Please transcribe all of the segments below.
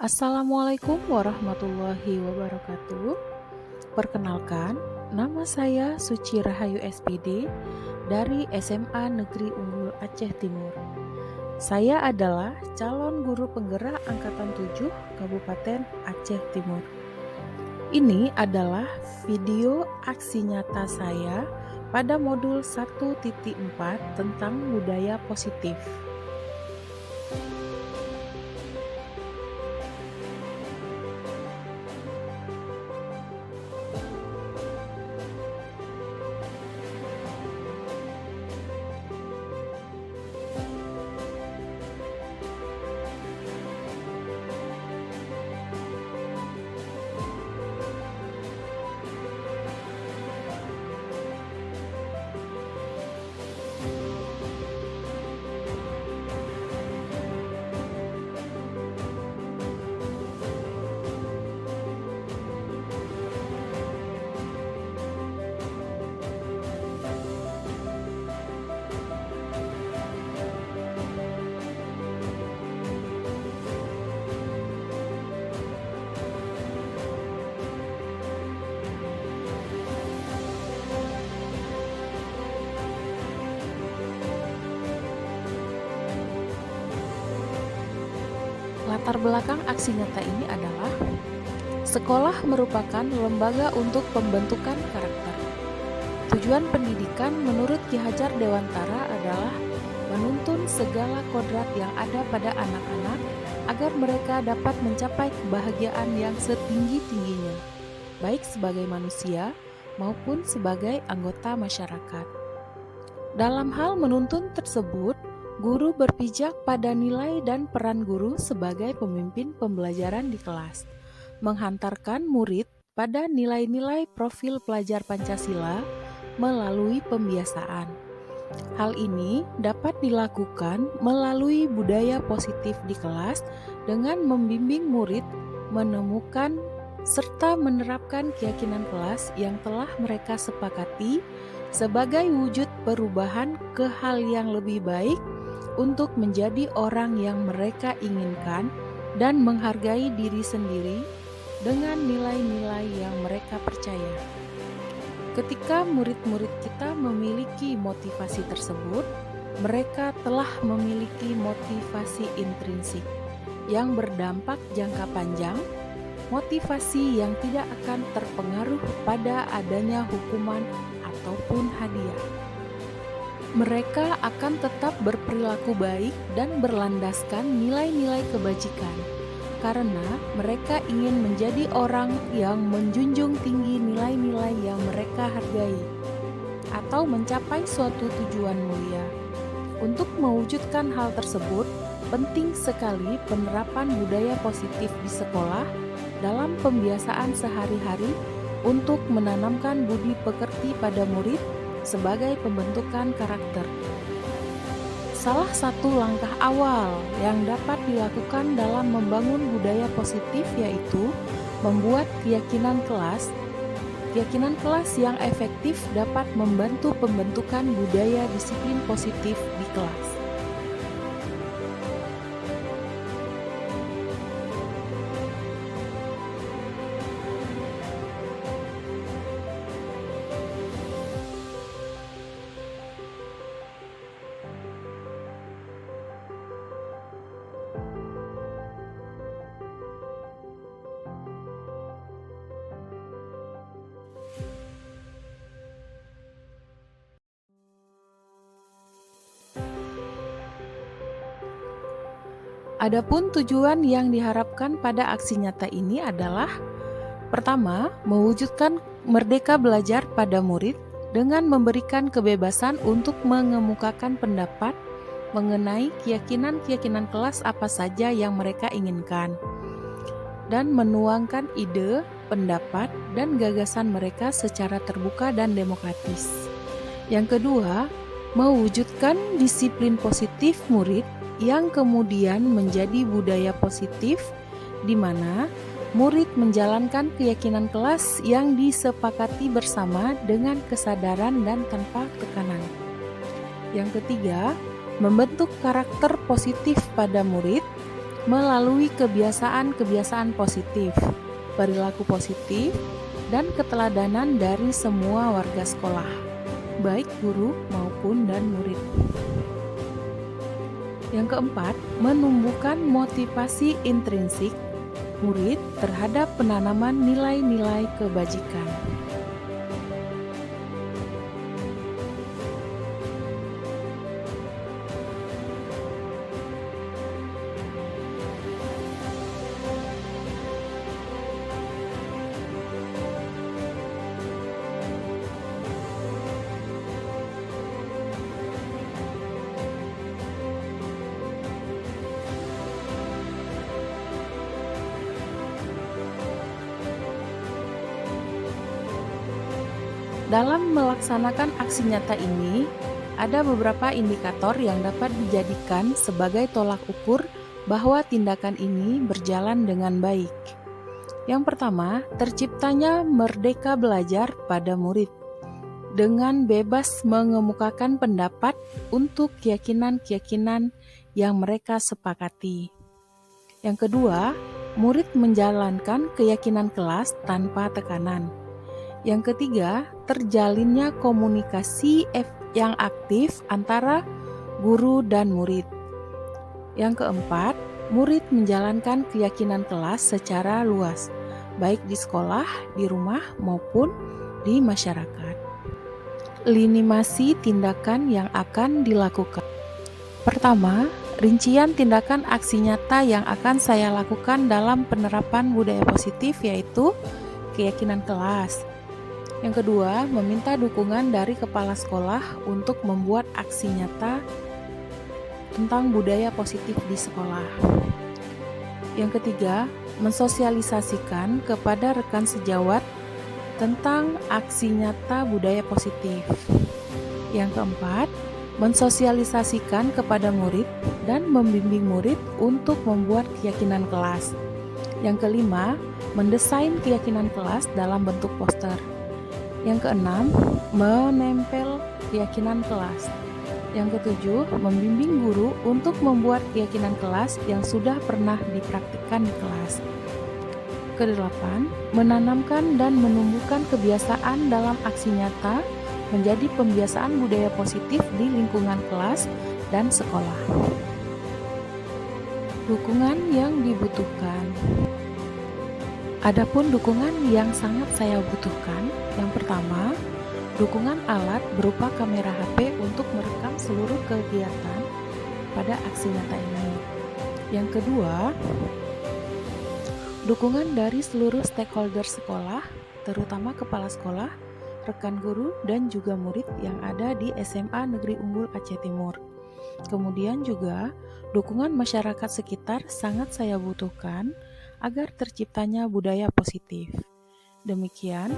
Assalamualaikum warahmatullahi wabarakatuh. Perkenalkan, nama saya Suci Rahayu SPD dari SMA Negeri Unggul Aceh Timur. Saya adalah calon guru penggerak Angkatan 7 Kabupaten Aceh Timur. Ini adalah video aksi nyata saya pada modul 1.4 tentang budaya positif. Latar belakang aksi nyata ini adalah sekolah merupakan lembaga untuk pembentukan karakter. Tujuan pendidikan menurut Ki Hajar Dewantara adalah menuntun segala kodrat yang ada pada anak-anak agar mereka dapat mencapai kebahagiaan yang setinggi-tingginya, baik sebagai manusia maupun sebagai anggota masyarakat. Dalam hal menuntun tersebut, guru berpijak pada nilai dan peran guru sebagai pemimpin pembelajaran di kelas, menghantarkan murid pada nilai-nilai profil pelajar Pancasila melalui pembiasaan. Hal ini dapat dilakukan melalui budaya positif di kelas dengan membimbing murid menemukan serta menerapkan keyakinan kelas yang telah mereka sepakati sebagai wujud perubahan ke hal yang lebih baik untuk menjadi orang yang mereka inginkan dan menghargai diri sendiri dengan nilai-nilai yang mereka percaya. Ketika murid-murid kita memiliki motivasi tersebut, mereka telah memiliki motivasi intrinsik yang berdampak jangka panjang, motivasi yang tidak akan terpengaruh pada adanya hukuman ataupun hadiah. Mereka akan tetap berperilaku baik dan berlandaskan nilai-nilai kebajikan, karena mereka ingin menjadi orang yang menjunjung tinggi nilai-nilai yang mereka hargai, atau mencapai suatu tujuan mulia. Untuk mewujudkan hal tersebut, penting sekali penerapan budaya positif di sekolah dalam pembiasaan sehari-hari untuk menanamkan budi pekerti pada murid sebagai pembentukan karakter. Salah satu langkah awal yang dapat dilakukan dalam membangun budaya positif yaitu membuat keyakinan kelas. Keyakinan kelas yang efektif dapat membantu pembentukan budaya disiplin positif di kelas. Adapun tujuan yang diharapkan pada aksi nyata ini adalah: pertama, mewujudkan merdeka belajar pada murid dengan memberikan kebebasan untuk mengemukakan pendapat mengenai keyakinan-keyakinan kelas apa saja yang mereka inginkan, dan menuangkan ide, pendapat, dan gagasan mereka secara terbuka dan demokratis. Yang kedua, mewujudkan disiplin positif murid yang kemudian menjadi budaya positif di mana murid menjalankan keyakinan kelas yang disepakati bersama dengan kesadaran dan tanpa tekanan. Yang ketiga, membentuk karakter positif pada murid melalui kebiasaan-kebiasaan positif, perilaku positif, dan keteladanan dari semua warga sekolah, baik guru maupun dan murid. Yang keempat, menumbuhkan motivasi intrinsik murid terhadap penanaman nilai-nilai kebajikan. Dalam melaksanakan aksi nyata ini, ada beberapa indikator yang dapat dijadikan sebagai tolak ukur bahwa tindakan ini berjalan dengan baik. Yang pertama, terciptanya merdeka belajar pada murid, dengan bebas mengemukakan pendapat untuk keyakinan-keyakinan yang mereka sepakati. Yang kedua, murid menjalankan keyakinan kelas tanpa tekanan. Yang ketiga, terjalinnya komunikasi yang aktif antara guru dan murid. Yang keempat, murid menjalankan keyakinan kelas secara luas, baik di sekolah, di rumah, maupun di masyarakat. Linimasi tindakan yang akan dilakukan. Pertama, rincian tindakan aksi nyata yang akan saya lakukan dalam penerapan budaya positif yaitu keyakinan kelas. Yang kedua, meminta dukungan dari kepala sekolah untuk membuat aksi nyata tentang budaya positif di sekolah. Yang ketiga, mensosialisasikan kepada rekan sejawat tentang aksi nyata budaya positif. Yang keempat, mensosialisasikan kepada murid dan membimbing murid untuk membuat keyakinan kelas. Yang kelima, mendesain keyakinan kelas dalam bentuk poster. Yang keenam, menempel keyakinan kelas. Yang ketujuh, membimbing guru untuk membuat keyakinan kelas yang sudah pernah dipraktikkan di kelas. Kedelapan, menanamkan dan menumbuhkan kebiasaan dalam aksi nyata menjadi pembiasaan budaya positif di lingkungan kelas dan sekolah. Dukungan yang dibutuhkan. Adapun dukungan yang sangat saya butuhkan, yang pertama, dukungan alat berupa kamera HP untuk merekam seluruh kegiatan pada aksi nyata ini. Yang kedua, dukungan dari seluruh stakeholder sekolah, terutama kepala sekolah, rekan guru, dan juga murid yang ada di SMA Negeri Unggul Aceh Timur. Kemudian juga, dukungan masyarakat sekitar sangat saya butuhkan agar terciptanya budaya positif. Demikian,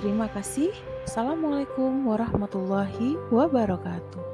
terima kasih. Assalamualaikum warahmatullahi wabarakatuh.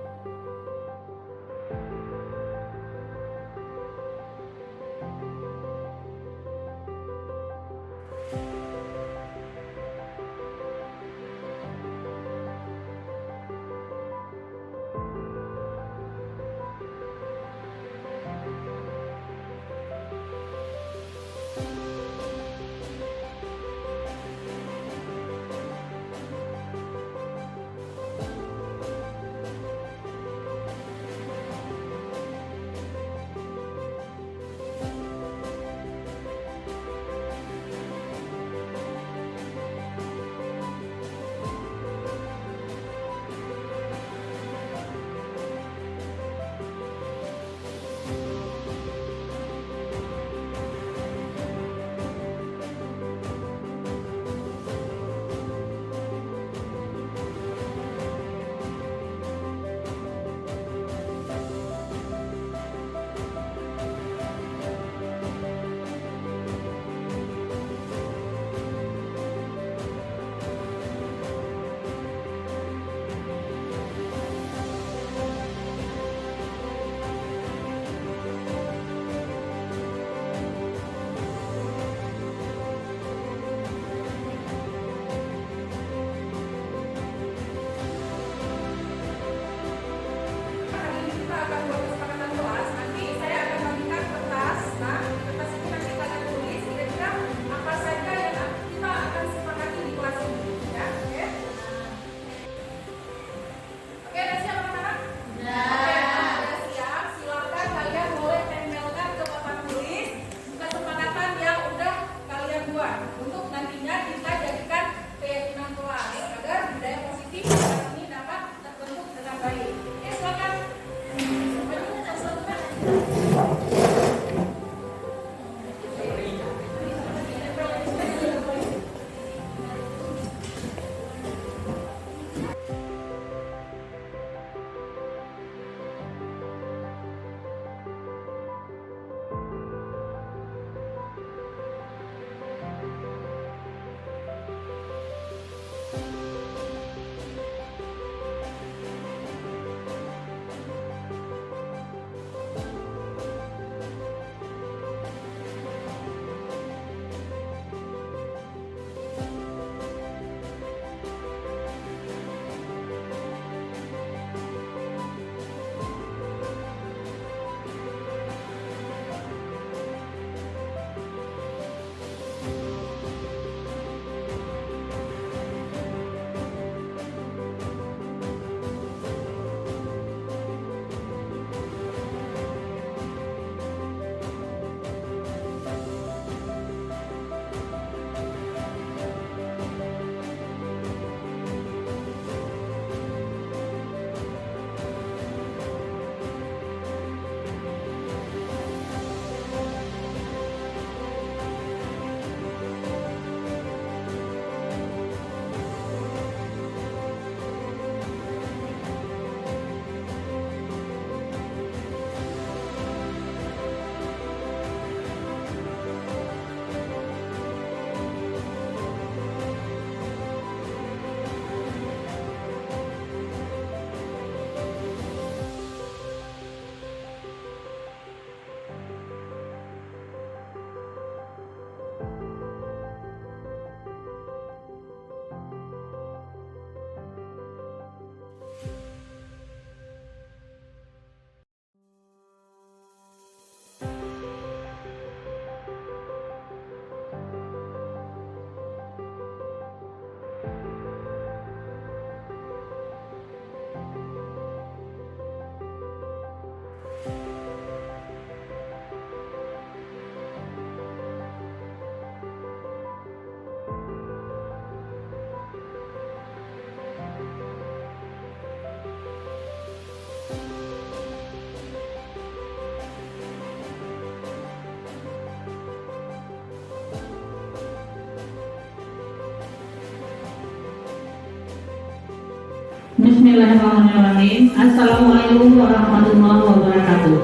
Bismillahirrahmanirrahim. Assalamualaikum warahmatullahi wabarakatuh.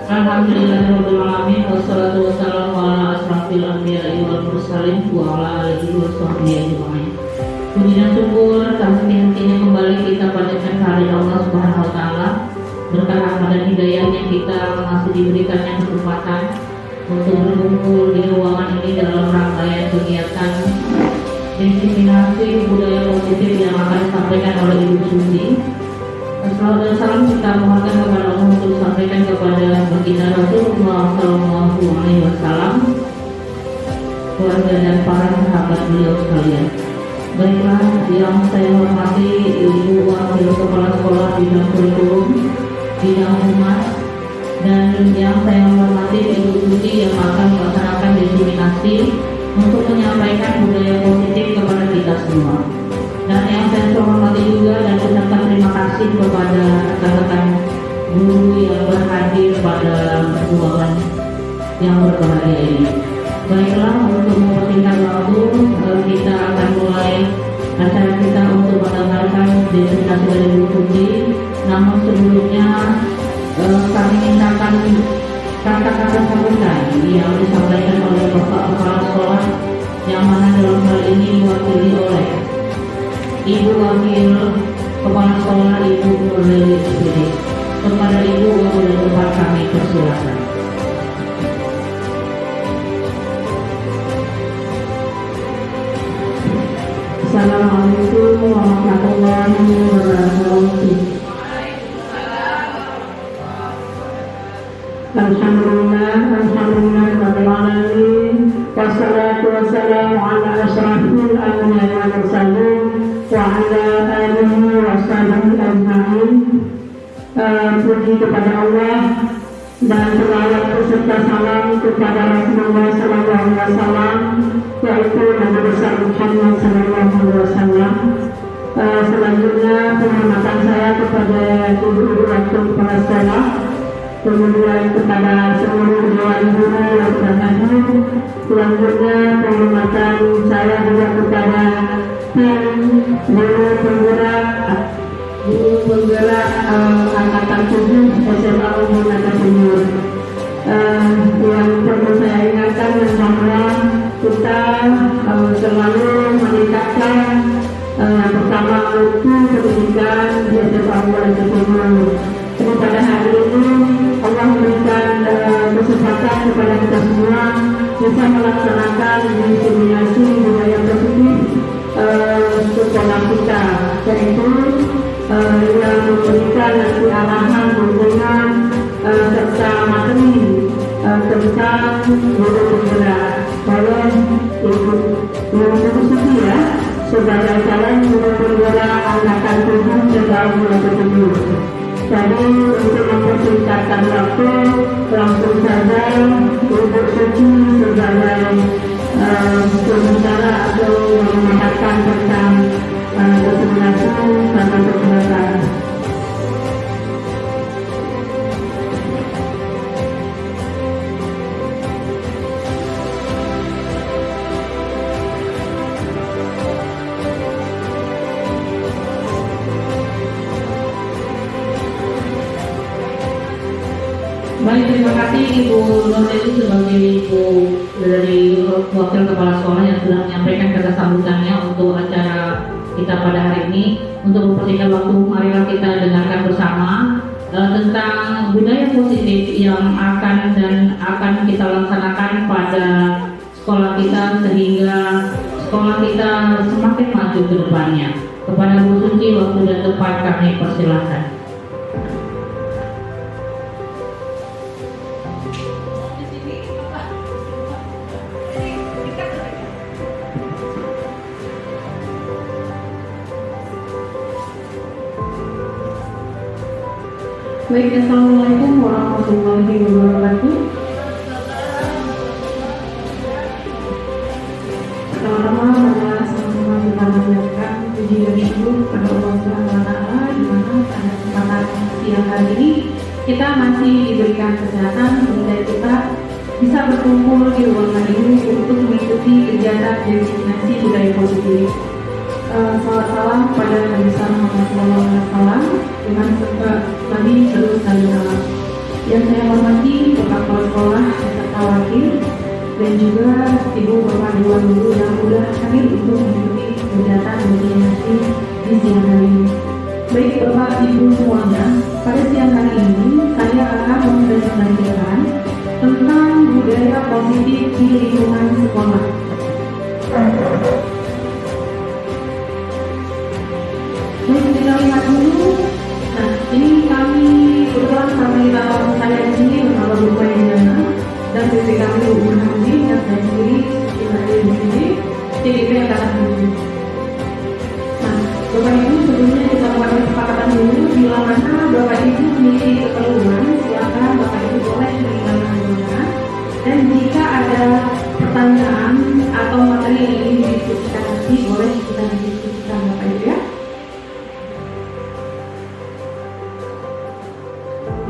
Alhamdulillahirrahmanirrahim. Wassalatu wassalamu ala asrafil anbiya'i wal mursalin wa ala alihi wa sahbihi ajma'in. Puji dan syukur tak henti-hentinya kembali kita panjatkan kehadirat Allah Subhanahu wa taala. Berkah rahmat dan hidayahnya kita masih diberikannya kesempatan untuk berkumpul di ruangan ini dalam rangkaian kegiatan diseminasi budaya positif yang akan disampaikan oleh Ibu Susi. Salawat dan salam kita mohonkan kepada Allah untuk disampaikan kepada baginda Rasulullah Sallallahu Alaihi Wasallam, keluarga dan para sahabat beliau sekalian. Baiklah, yang saya hormati Ibu Wakil Kepala Sekolah bidang kurikulum, bidang humas, dan yang saya hormati Ibu Susi yang akan melaksanakan diseminasi untuk menyampaikan budaya positif kepada kita semua. Dan yang saya hormati juga dan ucapkan terima kasih kepada rekan-rekan guru yang berhadir pada ruangan yang berbahagia ini. Baiklah, untuk mempersingkat waktu, kita akan mulai acara kita untuk mendengarkan diseminasi dari Bu Susi. Namun sebelumnya kami mintakan kata-kata sambutan yang disampaikan oleh Bapak Kepala Sekolah, yang mana dalam hal ini diwakili oleh Ibu Wakil Kepala Sekolah Ibu Nurlili SPD. Kepada Ibu Wakil tempat kami persilakan. Assalamualaikum warahmatullahi wabarakatuh. Alhamdulillah rabbil alamin, wassalatu wassalamu ala asyrafil anbiya'i wal mursalin wa ala alihi wa sahbihi ajma'in. Puji kepada Allah dan selawat beserta salam kepada Rasulullah sallallahu alaihi wasallam, yaitu Nabi besar Muhammad sallallahu alaihi wasallam. Selanjutnya penghormatan saya kepada ibu-ibu wakil kepala sekolah, kemudian kepada seluruh dewan guru yang sudah hadir. Selanjutnya penghormatan saya juga kepada tim guru penggerak angkatan 7 SMA Umum Naga Senior. Yang perlu saya ingatkan bahwa kita selalu meningkatkan yang pertama mutu pendidikan di SMA Umum Naga Senior. Jadi pada hari ini Allah memberikan kesempatan kepada kita semua bisa melaksanakan diseminasi budaya positif sekolah kita, yaitu yang memberikan nanti arahan, bimbingan serta materi tentang guru penggerak oleh Ibu Susi ya, sebagai calon guru penggerak angkatan 7 Jawa Timur. Jadi untuk mempersingkatkan waktu, langsung saja Ibu Suci sebagai pembicara atau mengatakan tentang diseminasi sama perkenalkan. Baik, terima kasih Ibu Nurlili sebagai Ibu dari Wakil Kepala Sekolah yang sudah menyampaikan kata sambutannya untuk acara kita pada hari ini. Untuk mempersingkat waktu, marilah kita dengarkan bersama tentang budaya positif yang akan kita laksanakan pada sekolah kita sehingga sekolah kita semakin maju ke depannya. Kepada Bu Suci, waktu dan tempat kami persilahkan. Baik, assalamualaikum warahmatullahi wabarakatuh. Pertama-tama adalah sama-sama kita mengucapkan puji dan syukur kepada Allah Subhanahu wa taala, di mana pada kesempatan siang hari ini kita masih diberikan kesehatan sehingga kita bisa berkumpul di ruangan ini untuk mengikuti kegiatan diseminasi budaya positif. Salawat salam kepada Nabi Muhammad SAW dengan serta Nabi terus dari dalam. Yang saya hormati Bapak Kepala Sekolah beserta wakil dan juga Ibu Bapak Dewan Guru yang sudah hadir untuk mengikuti kegiatan mediasi di siang hari ini. Baik Bapak Ibu semuanya, pada siang hari ini saya akan mempresentasikan tentang budaya positif di lingkungan sekolah. Baik, kita lihat dulu. Nah, ini kami kebetulan fasilitas saya di sini bersama Bu Mayana dan BPKB Bu Hamdi dan saya sendiri sebagai di sini CDP Angkatan 7. Nah, Bapak Ibu sebelumnya kita buat kesepakatan dulu bila mana Bapak Ibu memiliki keperluan, silakan Bapak Ibu boleh menanyakan. Dan jika ada pertanyaan atau materi yang ingin didiskusikan nanti, boleh kita diskusikan Bapak Ibu ya.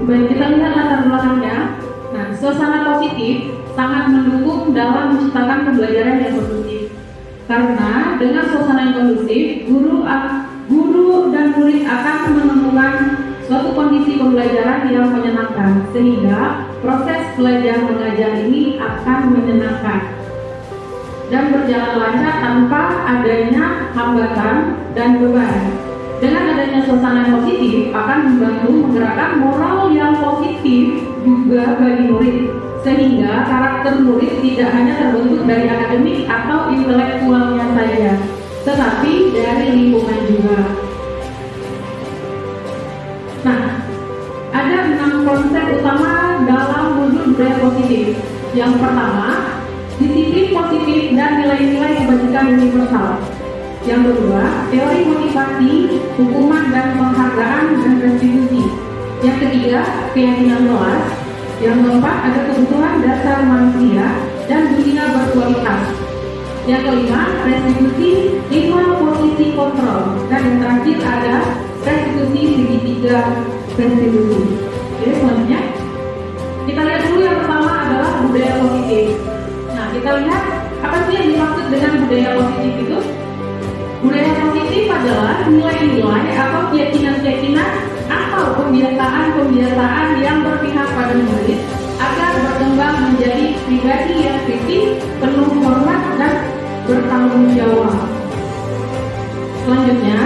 Baik, kita lihat latar belakangnya. Nah, suasana positif sangat mendukung dalam menciptakan pembelajaran yang kondusif. Karena dengan suasana yang kondusif, guru dan murid akan menemukan suatu kondisi pembelajaran yang menyenangkan, sehingga proses belajar mengajar ini akan menyenangkan dan berjalan lancar tanpa adanya hambatan dan beban. Dengan adanya suasana yang positif akan membantu menggerakkan moral yang positif juga bagi murid, sehingga karakter murid tidak hanya terbentuk dari akademik atau intelektualnya saja, tetapi dari lingkungan juga. Nah, ada 6 konsep utama dalam modul budaya positif. Yang pertama, disiplin positif dan nilai-nilai kebajikan universal. Yang kedua, teori motivasi, hukuman dan penghargaan dan retribusi. Yang ketiga, keyakinan kelas. Yang keempat, ada kebutuhan dasar manusia dan dunia berkualitas. Yang kelima, restitusi 5 posisi kontrol. Dan yang terakhir ada restitusi segitiga restitusi. Oke, selanjutnya kita lihat dulu yang pertama adalah budaya positif. Nah, kita lihat apa sih yang dimaksud dengan budaya positif itu? Budaya positif adalah nilai-nilai atau keyakinan-keyakinan atau kebiasaan-kebiasaan yang berpihak pada murid agar berkembang menjadi pribadi yang kritis, penuh hormat dan bertanggung jawab. Selanjutnya,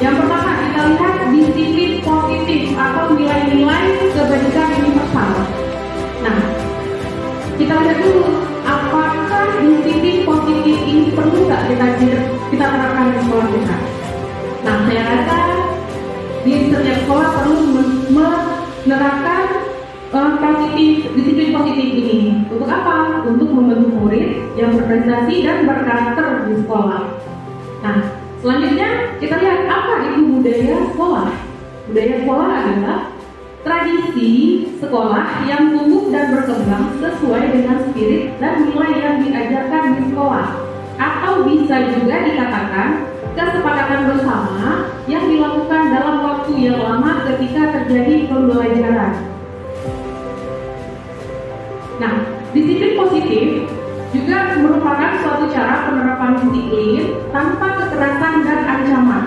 yang pertama kita lihat disiplin positif atau nilai-nilai kebajikan universal. Nah, kita lihat dulu apakah disiplin positif ini perlu nggak kita terapkan di sekolah kita. Nah, saya rasa di setiap sekolah perlu menerapkan disiplin positif ini. Untuk apa? Untuk membentuk murid yang berprestasi dan berkarakter di sekolah. Nah, selanjutnya kita lihat apa itu budaya sekolah. Budaya sekolah adalah tradisi sekolah yang tumbuh dan berkembang sesuai dengan spirit dan nilai yang diajarkan di sekolah, atau bisa juga dikatakan kesepakatan bersama yang dilakukan dalam waktu yang lama ketika terjadi pembelajaran. Nah, disiplin positif juga merupakan suatu cara penerapan disiplin tanpa kekerasan dan ancaman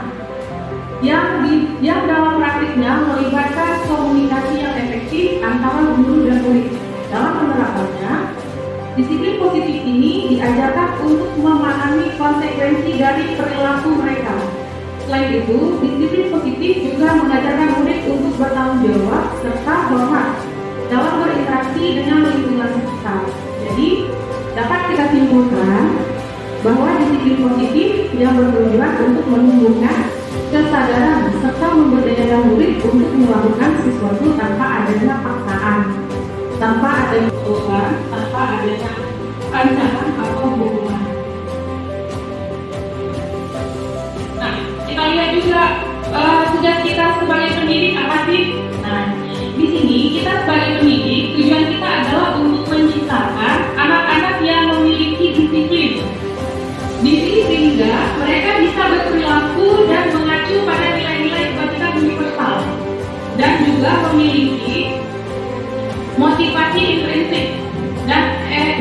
yang dalam praktiknya melibatkan komunikasi yang efektif antara guru dan murid. Dalam penerapannya, disiplin positif ini diajarkan untuk memahami konsekuensi dari perilaku mereka. Selain itu, disiplin positif juga mengajarkan murid untuk bertanggung jawab serta hormat dalam berinteraksi dengan lingkungan sekitar. Jadi, dapat kita simpulkan bahwa disiplin positif yang bertujuan untuk menumbuhkan kesadaran serta memberdayakan murid untuk melakukan sesuatu tanpa adanya paksaan, tanpa adanya beban, tanpa adanya ancaman atau hukuman. Nah, kita lihat juga tugas kita sebagai pendidik apa sih? Nah, di sini kita sebagai pendidik tujuan kita adalah untuk menciptakan anak-anak yang memiliki disiplin diri sehingga mereka bisa berperilaku dan mengacu pada nilai-nilai kebajikan universal dan juga memiliki motivasi intrinsik dan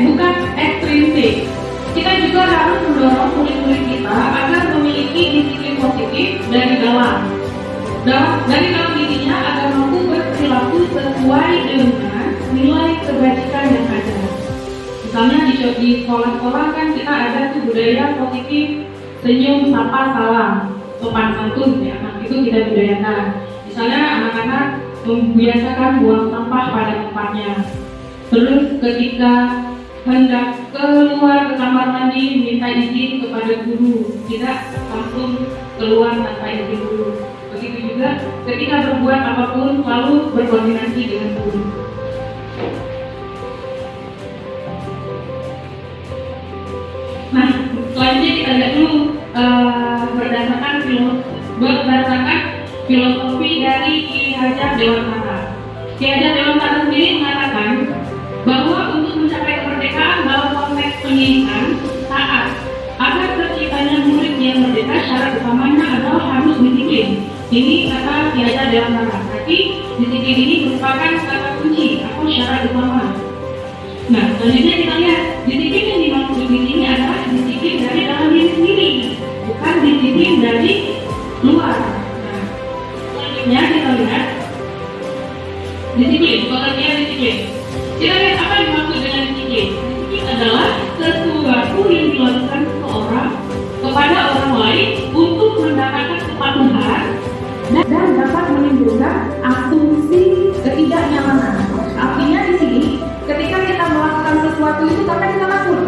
bukan ekstrinsik. Kita juga harus mendorong murid-murid kita agar memiliki dari dalam. Dari dalam dirinya agar mampu berperilaku sesuai dengan nilai kebajikan yang ada. Misalnya di sekolah-sekolah kan kita ada tuh budaya positif, senyum, sapa, salam, sopan santun ya. Nah, itu kita budayakan. Misalnya anak-anak membiasakan buang sampah pada tempatnya. Terus ketika hendak keluar ke kamar mandi minta izin kepada guru, tidak langsung keluar tanpa izin guru. Begitu juga ketika berbuat apapun selalu berkoordinasi dengan guru. Nah, selanjutnya kita lihat dulu berdasarkan filosofi dari Ki Hajar Dewantara. Ki Hajar Dewantara sendiri mengatakan bahwa untuk mencapai kemerdekaan dalam konteks pendidikan saat agar terciptanya murid yang merdeka, syarat utamanya adalah harus disiplin. Ini kata Ki Hajar Dewantara. Tapi disiplin ini merupakan kata kunci atau syarat utama. Nah, selanjutnya kita lihat disiplin yang dimaksud di sini adalah disiplin dari dalam diri sendiri, bukan disiplin dari luar. Nah, selanjutnya kita lihat disiplin, pengertian disiplin. Kita lihat apa yang dimaksud dengan disiplin. Disiplin adalah sesuatu yang dilakukan seseorang kepada orang lain untuk mendapatkan kepatuhan dan dapat menimbulkan asumsi ketidaknyamanan. Artinya di sini, ketika kita melakukan sesuatu itu karena kita takut,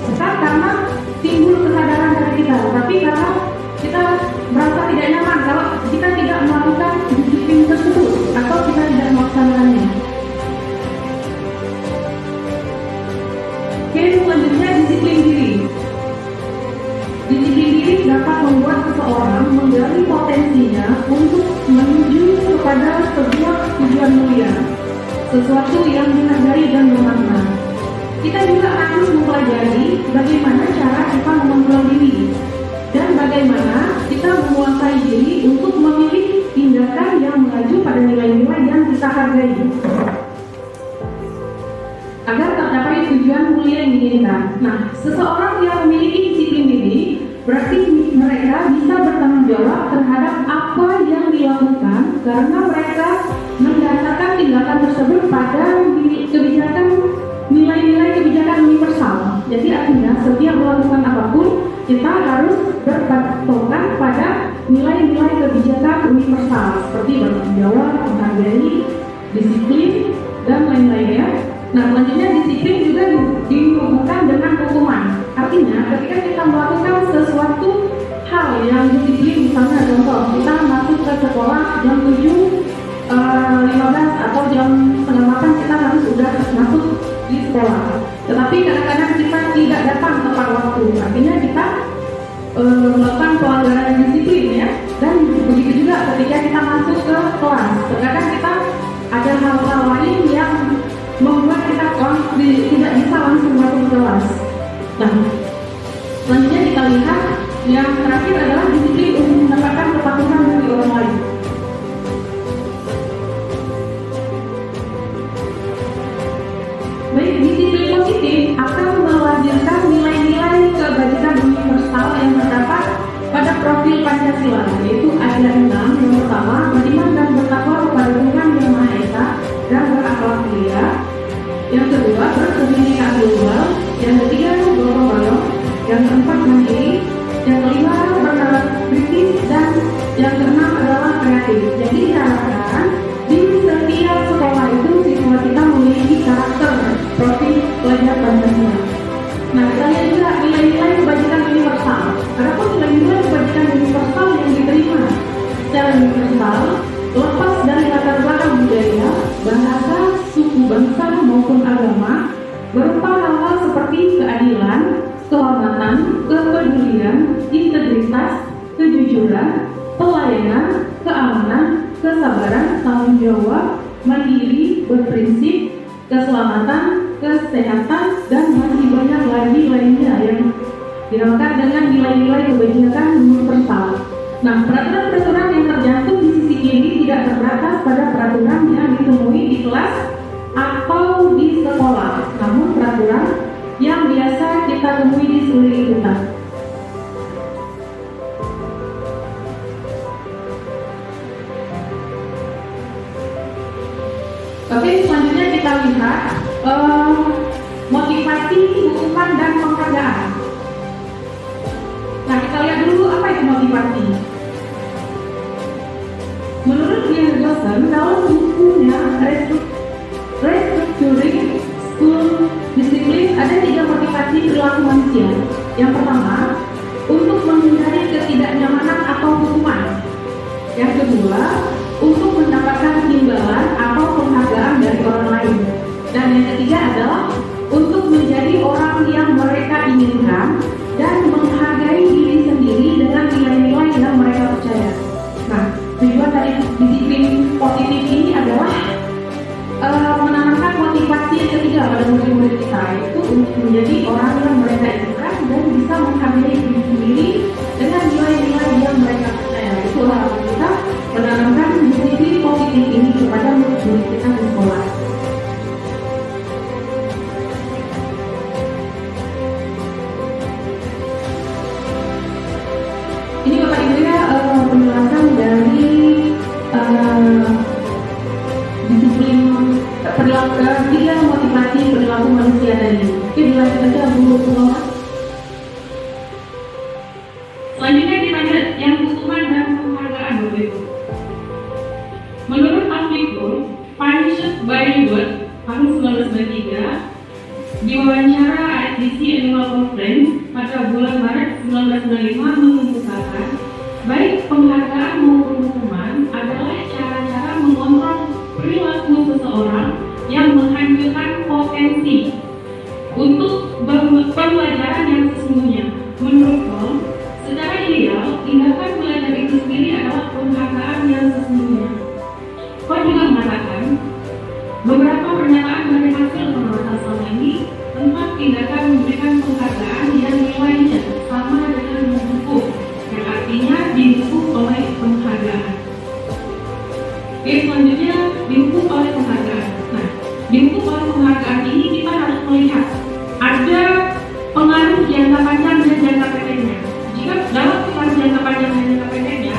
bukan karena timbul kesadaran dari kita, tapi karena kita merasa tidak nyaman kalau kita tidak melakukan disiplin tersebut atau kita tidak melaksanakannya. Oke, selanjutnya disiplin diri. Disiplin diri dapat membuat seseorang menggali potensinya untuk menuju kepada sebuah tujuan mulia, sesuatu yang dihargai dan bermakna. Kita juga harus mempelajari bagaimana cara kita mengontrol diri dan bagaimana kita menguasai diri untuk memilih tindakan yang mengacu pada nilai-nilai yang kita hargai agar tercapai tujuan mulia yang diinginkan. Nah, seseorang yang memiliki disiplin diri berarti mereka bisa bertanggung jawab terhadap apa yang dilakukan karena mereka mendasarkan tindakan tersebut pada kebijakan nilai-nilai kebijakan universal. Jadi artinya setiap melakukan apapun kita harus berpatokan pada nilai-nilai kebijakan universal seperti bertanggung jawab, menghargai, disiplin dan lain-lainnya. Nah, selanjutnya disiplin juga dihubungkan dengan hukuman. Artinya ketika kita melakukan sesuatu hal yang disiplin, misalnya contoh kita masuk ke sekolah jam 7:15 atau jam 7:30 kita harus sudah masuk di sekolah. Tetapi kadang-kadang kita tidak datang tepat waktu. Artinya kita melakukan pelanggaran disiplin ya. Dan begitu juga ketika kita masuk ke kelas. Terkadang kita ada hal-hal lain yang membuat kita tidak bisa langsung masuk ke kelas. Nah, selanjutnya kita lihat yang terakhir adalah disiplin untuk mendapatkan kepatuhan dari orang lain. Baik, disiplin positif akan melahirkan nilai-nilai kebajikan universal yang terdapat pada profil Pancasila, yaitu ada 6. Yang pertama, beriman dan bertakwa kepada Tuhan Yang Maha Esa dan berakhlak mulia. Yang kedua, berpendidikan global. Yang ketiga, gotong royong. Yang keempat, mandiri. Yang kelima, bernalar kritis. Dan yang keenam adalah kreatif. Jadi diharapkan di setiap sekolah itu siswa kita memiliki karakter profil pelajar Pancasila. Nah, kita lihat juga nilai-nilai kebajikan universal. Adapun nilai-nilai kebajikan universal yang diterima secara universal lepas dari latar belakang budaya, bahasa, suku bangsa maupun agama, berupa hal-hal seperti keadilan, kehormatan, kepedulian, integritas, kejujuran, pelayanan, keamanan, kesabaran, tanggung jawab, mandiri, berprinsip, keselamatan, kesehatan, dan masih banyak lagi lainnya yang dinamakan dengan nilai-nilai kebajikan universal. Nah, peraturan-peraturan yang tercantum di sisi kiri tidak terbatas pada peraturan yang ditemui di kelas atau di sekolah, namun peraturan yang biasa kita temui di sekeliling kita. lihat motivasi, hukuman, dan penghargaan. Nah, kita lihat dulu apa itu motivasi. Menurut Ian Johnson, dalam bukunya Restructuring School Discipline ada 3 motivasi perilaku manusia. Yang pertama, untuk menghindari ketidaknyamanan atau hukuman. Yang kedua, untuk mendapatkan imbalan atau penghargaan dari orang lain. Dan yang ketiga adalah untuk menjadi orang yang mereka inginkan dan menghargai diri sendiri dengan nilai-nilai yang mereka percaya. Nah, tujuan dari disiplin positif ini adalah menanamkan motivasi yang ketiga pada murid-murid kita, yaitu untuk menjadi orang yang mereka inginkan dan bisa menghargai diri sendiri dengan nilai-nilai yang mereka percaya. Itulah kita menanamkan disiplin positif ini kepada murid-murid kita di sekolah. Ini Bapak Ibu ya, penjelasan dari disiplin perilaku, 3 motivasi perilaku manusia tadi. Oke, dilanjut aja Bu Laura. Selanjutnya kita lihat yang hukuman dan penghargaan Bapak Ibu. Menurut artikel Punished by Reward tahun 1993, diwawancara ASDC Annual Conference pada bulan Maret 1995 mengemukakan baik penghargaan maupun hukuman adalah cara-cara mengontrol perilaku seseorang yang menghancurkan potensi untuk pembelajaran yang sesungguhnya. Menurut Holmes, secara ideal, tindakan belajar itu sendiri adalah penghargaan yang sesungguhnya. Kau juga mengatakan beberapa pernyataan dari hasil pembahasan selama ini tentang tindakan memberikan penghargaan yang nilainya sama dengan menghukum, yang artinya dihukum oleh penghargaan. Oke, selanjutnya dihukum oleh penghargaan. Nah, dihukum oleh penghargaan ini kita harus melihat ada pengaruh jangka panjang dan jangka pendeknya. Jika dalam pengaruh jangka panjang dan jangka pendeknya,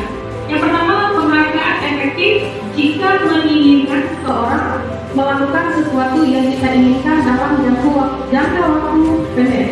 yang pertama penghargaan efektif jika menginginkan seseorang melakukan sesuatu yang kita inginkan dalam jangka waktu pendek.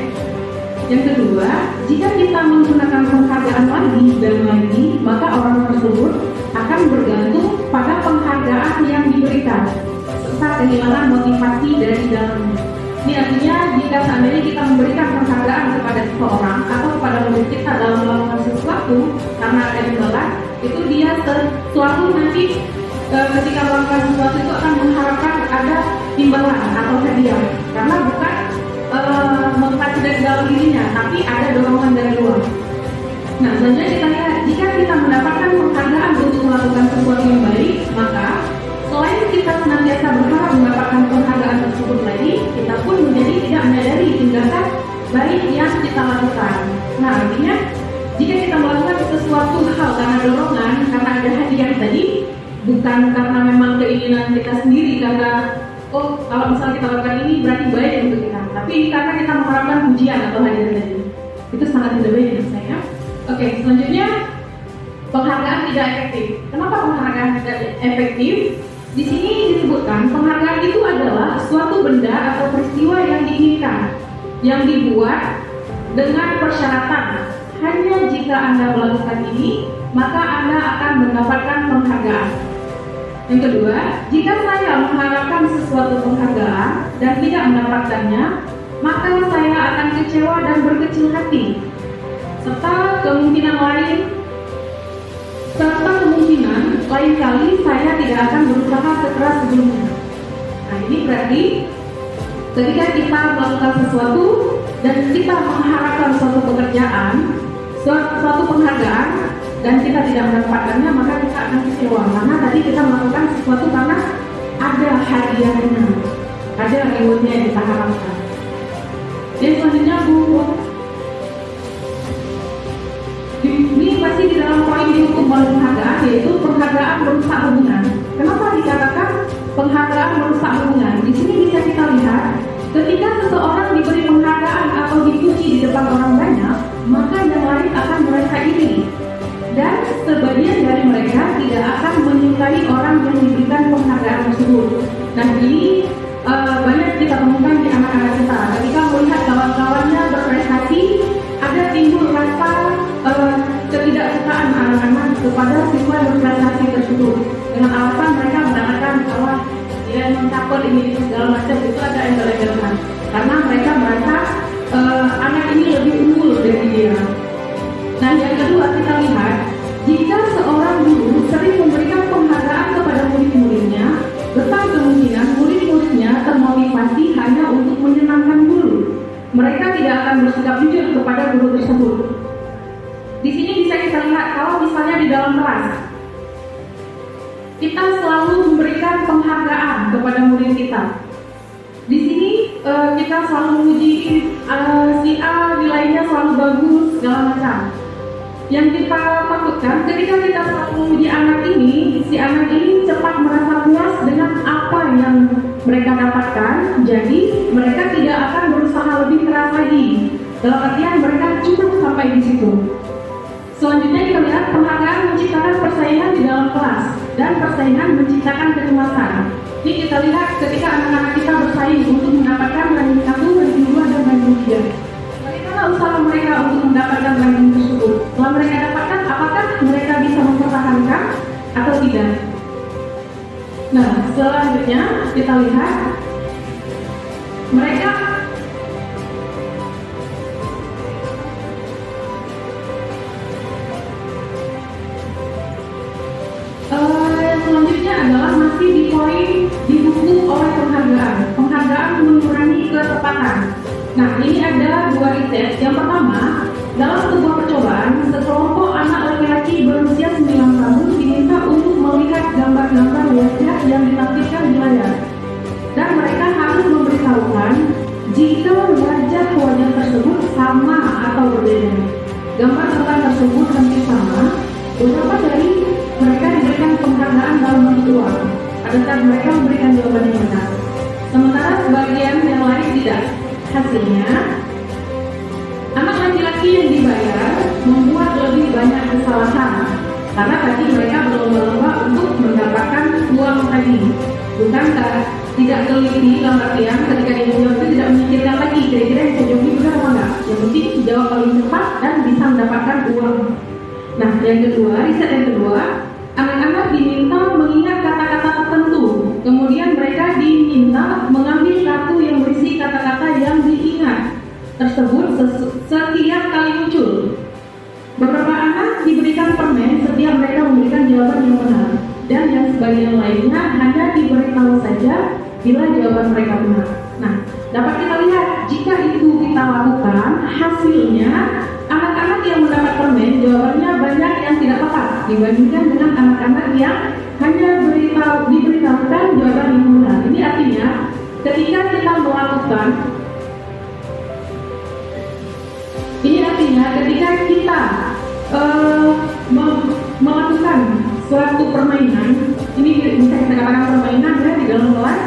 Yang kedua, jika kita menggunakan penghargaan lagi dan lagi, maka orang tersebut akan bergantung pada penghargaan yang diberikan serta kehilangan motivasi dari dalamnya. Ini artinya jika seandainya kita memberikan penghargaan kepada seseorang atau kepada murid kita dalam melakukan sesuatu karena ada imbalan, itu dia sesuatu nanti ketika melakukan sesuatu itu akan mengharapkan ada imbalan atau hadiah, karena bukan motivasi dari dalam dirinya, tapi ada dorongan dari luar. Nah, selanjutnya kita lihat, jika kita mendapatkan penghargaan untuk melakukan sesuatu yang baik, maka selain kita senantiasa berharap mendapatkan penghargaan tersebut lagi, kita pun menjadi tidak menyadari tindakan baik yang kita lakukan. Nah, artinya jika kita melakukan sesuatu hal karena dorongan, karena ada hadiah tadi, bukan karena memang keinginan kita sendiri, karena oh kalau misalnya kita lakukan ini berarti baik untuk kita, tapi ini karena kita mengharapkan pujian atau hadiah tadi, itu sangat tidak baik menurut saya. Oke, selanjutnya penghargaan tidak efektif. Kenapa penghargaan tidak efektif? Di sini disebutkan penghargaan itu adalah suatu benda atau peristiwa yang diinginkan, yang dibuat dengan persyaratan hanya jika Anda melakukan ini, maka Anda akan mendapatkan penghargaan. Yang kedua, jika saya mengharapkan sesuatu penghargaan dan tidak mendapatkannya, maka saya akan kecewa dan berkecil hati. Serta kemungkinan lain kali saya tidak akan berusaha sekeras sebelumnya. Nah, ini berarti ketika kita melakukan sesuatu dan kita mengharapkan suatu pekerjaan, suatu penghargaan, dan kita tidak mendapatkannya, maka kita akan kecewa. Karena tadi kita melakukan sesuatu karena ada hadiahnya, ada rewardnya yang kita harapkan. Dan selanjutnya ini masih di dalam poin dihukum oleh penghargaan, yaitu penghargaan merusak hubungan. Kenapa dikatakan penghargaan merusak hubungan? Di sini bisa kita lihat, ketika seseorang diberi penghargaan atau dipuji di depan orang banyak, maka yang lain akan merasa iri. Dan sebagian dari mereka tidak akan menyukai orang yang diberikan penghargaan tersebut. Nah, ini caper ini segala macam, itu ada embel-embelan karena mereka merasa anak ini lebih unggul dari dia. Nah, yang kedua kita lihat, jika seorang guru sering memberikan penghargaan kepada murid-muridnya, besar kemungkinan murid-muridnya termotivasi hanya untuk menyenangkan guru. Mereka tidak akan bersikap jujur kepada guru tersebut. Di sini bisa kita lihat kalau misalnya di dalam kelas kita selalu memberikan penghargaan kepada murid kita. Di sini kita selalu memuji si A, nilainya selalu bagus segala macam. Yang kita takutkan ketika kita selalu memuji anak ini, si anak ini cepat merasa puas dengan apa yang mereka dapatkan, jadi mereka tidak akan berusaha lebih keras lagi. Dalam artian mereka cukup sampai di situ. Selanjutnya kita lihat penghargaan menciptakan persaingan di dalam kelas dan persaingan menciptakan kecemasan. Ini kita lihat ketika anak-anak kita bersaing untuk mendapatkan ranking 1, ranking 2, dan ranking 3. Bagaimana usaha mereka untuk mendapatkan ranking tersebut? Setelah mereka dapatkan, apakah mereka bisa mempertahankan atau tidak? Nah, selanjutnya kita lihat mereka selanjutnya adalah masih di poin didukung oleh penghargaan. Penghargaan mengurangi ketepatan. Nah, ini ada dua riset. Yang pertama, dalam sebuah percobaan, sekelompok anak laki-laki berusia 9 tahun diminta untuk melihat gambar-gambar wajah yang ditampilkan di layar. Dan mereka harus memberitahukan jika wajah tersebut sama atau berbeda. Gambar gambar tersebut hampir sama. Beberapa dari mereka diberikan penghargaan dalam bentuk uang pada saat mereka memberikan jawaban yang benar. Sementara sebagian yang lain tidak. Hasilnya, anak laki-laki yang dibayar membuat lebih banyak kesalahan karena tadi mereka berlomba-lomba untuk mendapatkan uang tadi. Bukankah tidak teliti dalam artian ketika dia menjawab itu tidak memikirkan lagi kira-kira yang saya jawab benar atau enggak. Yang penting jawab paling cepat dan bisa mendapatkan uang. Nah, yang kedua, riset yang kedua, anak-anak diminta mengingat kata-kata tertentu. Kemudian mereka diminta mengambil kartu yang berisi kata-kata yang diingat tersebut setiap kali muncul. Beberapa anak diberikan permen setiap mereka memberikan jawaban yang benar, dan yang sebagian lainnya hanya diberitahu saja bila jawaban mereka benar. Nah, dapat kita lihat jika itu kita lakukan, hasilnya anak-anak yang mendapat permen jawabannya banyak yang tidak tepat dibandingkan dengan anak-anak yang hanya diberitahukan jawaban yang benar. Ini artinya ketika kita melakukan melakukan suatu permainan, ini bisa kita katakan permainan ya di dalam kelas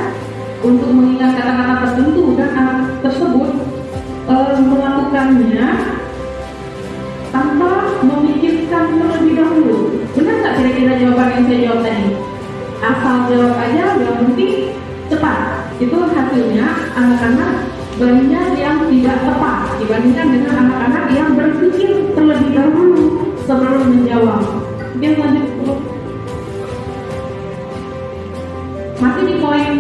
untuk mengingat kata-kata tertentu, dan anak tersebut melakukannya tanpa memikirkan terlebih dahulu. Benar nggak kira-kira jawaban yang saya jawab tadi? Asal jawab aja, yang penting cepat. Itu hasilnya anak-anak banyak yang tidak tepat dibandingkan dengan anak-anak yang berpikir terlebih dahulu sebelum menjawab. Oke, lanjut dulu. Masih di poin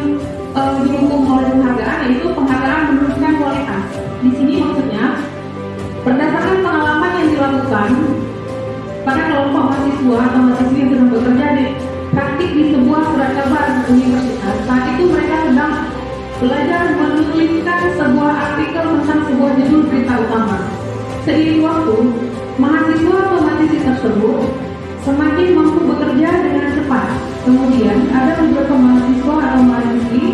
didukung oleh penghargaan, yaitu penghargaan menurunkan kualitas. Di sini maksudnya berdasarkan pengalaman yang dilakukan pada kelompok mahasiswa atau mahasiswi yang sedang bekerja di praktik di sebuah surat kabar universitas. Saat itu mereka sedang belajar menuliskan sebuah artikel tentang sebuah judul berita utama. Seiring waktu, mahasiswa atau mahasiswi tersebut semakin mampu bekerja dengan cepat. Kemudian ada beberapa mahasiswa atau mahasiswi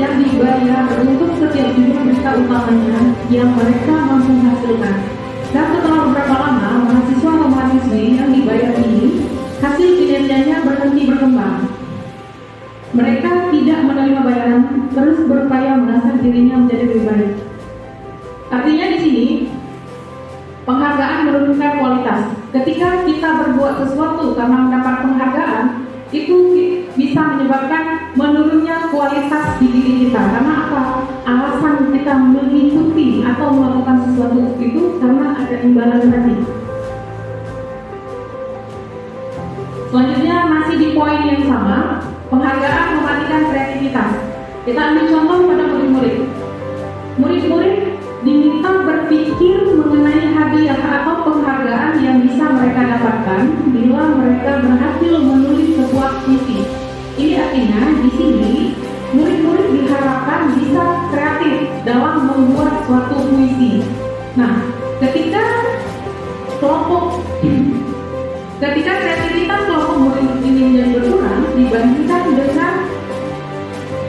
yang dibayar untuk setiap judul berita utamanya yang mereka mampu hasilkan. Dan setelah beberapa lama, mahasiswa atau mahasiswi yang dibayar ini hasil kinerjanya berhenti berkembang. Mereka tidak menerima bayaran, terus berupaya merasa dirinya menjadi lebih baik. Artinya di sini penghargaan menurunkan kualitas. Ketika kita berbuat sesuatu karena mendapat penghargaan, itu bisa menyebabkan menurunnya kualitas di diri kita. Karena apa? Alasan kita mengikuti atau melakukan sesuatu itu karena ada imbalan tadi. Selanjutnya masih di poin yang sama, penghargaan mematikan kreativitas. Kita ambil contoh pada murid-murid. Murid-murid diminta berpikir mengenai hadiah atau penghargaan yang bisa mereka dapatkan bila mereka berhasil menulis sebuah puisi. Ini artinya di sini murid-murid diharapkan bisa kreatif dalam membuat suatu puisi. Nah, ketika kreativitas kelompok murid ini menjadi berkurang dibandingkan dengan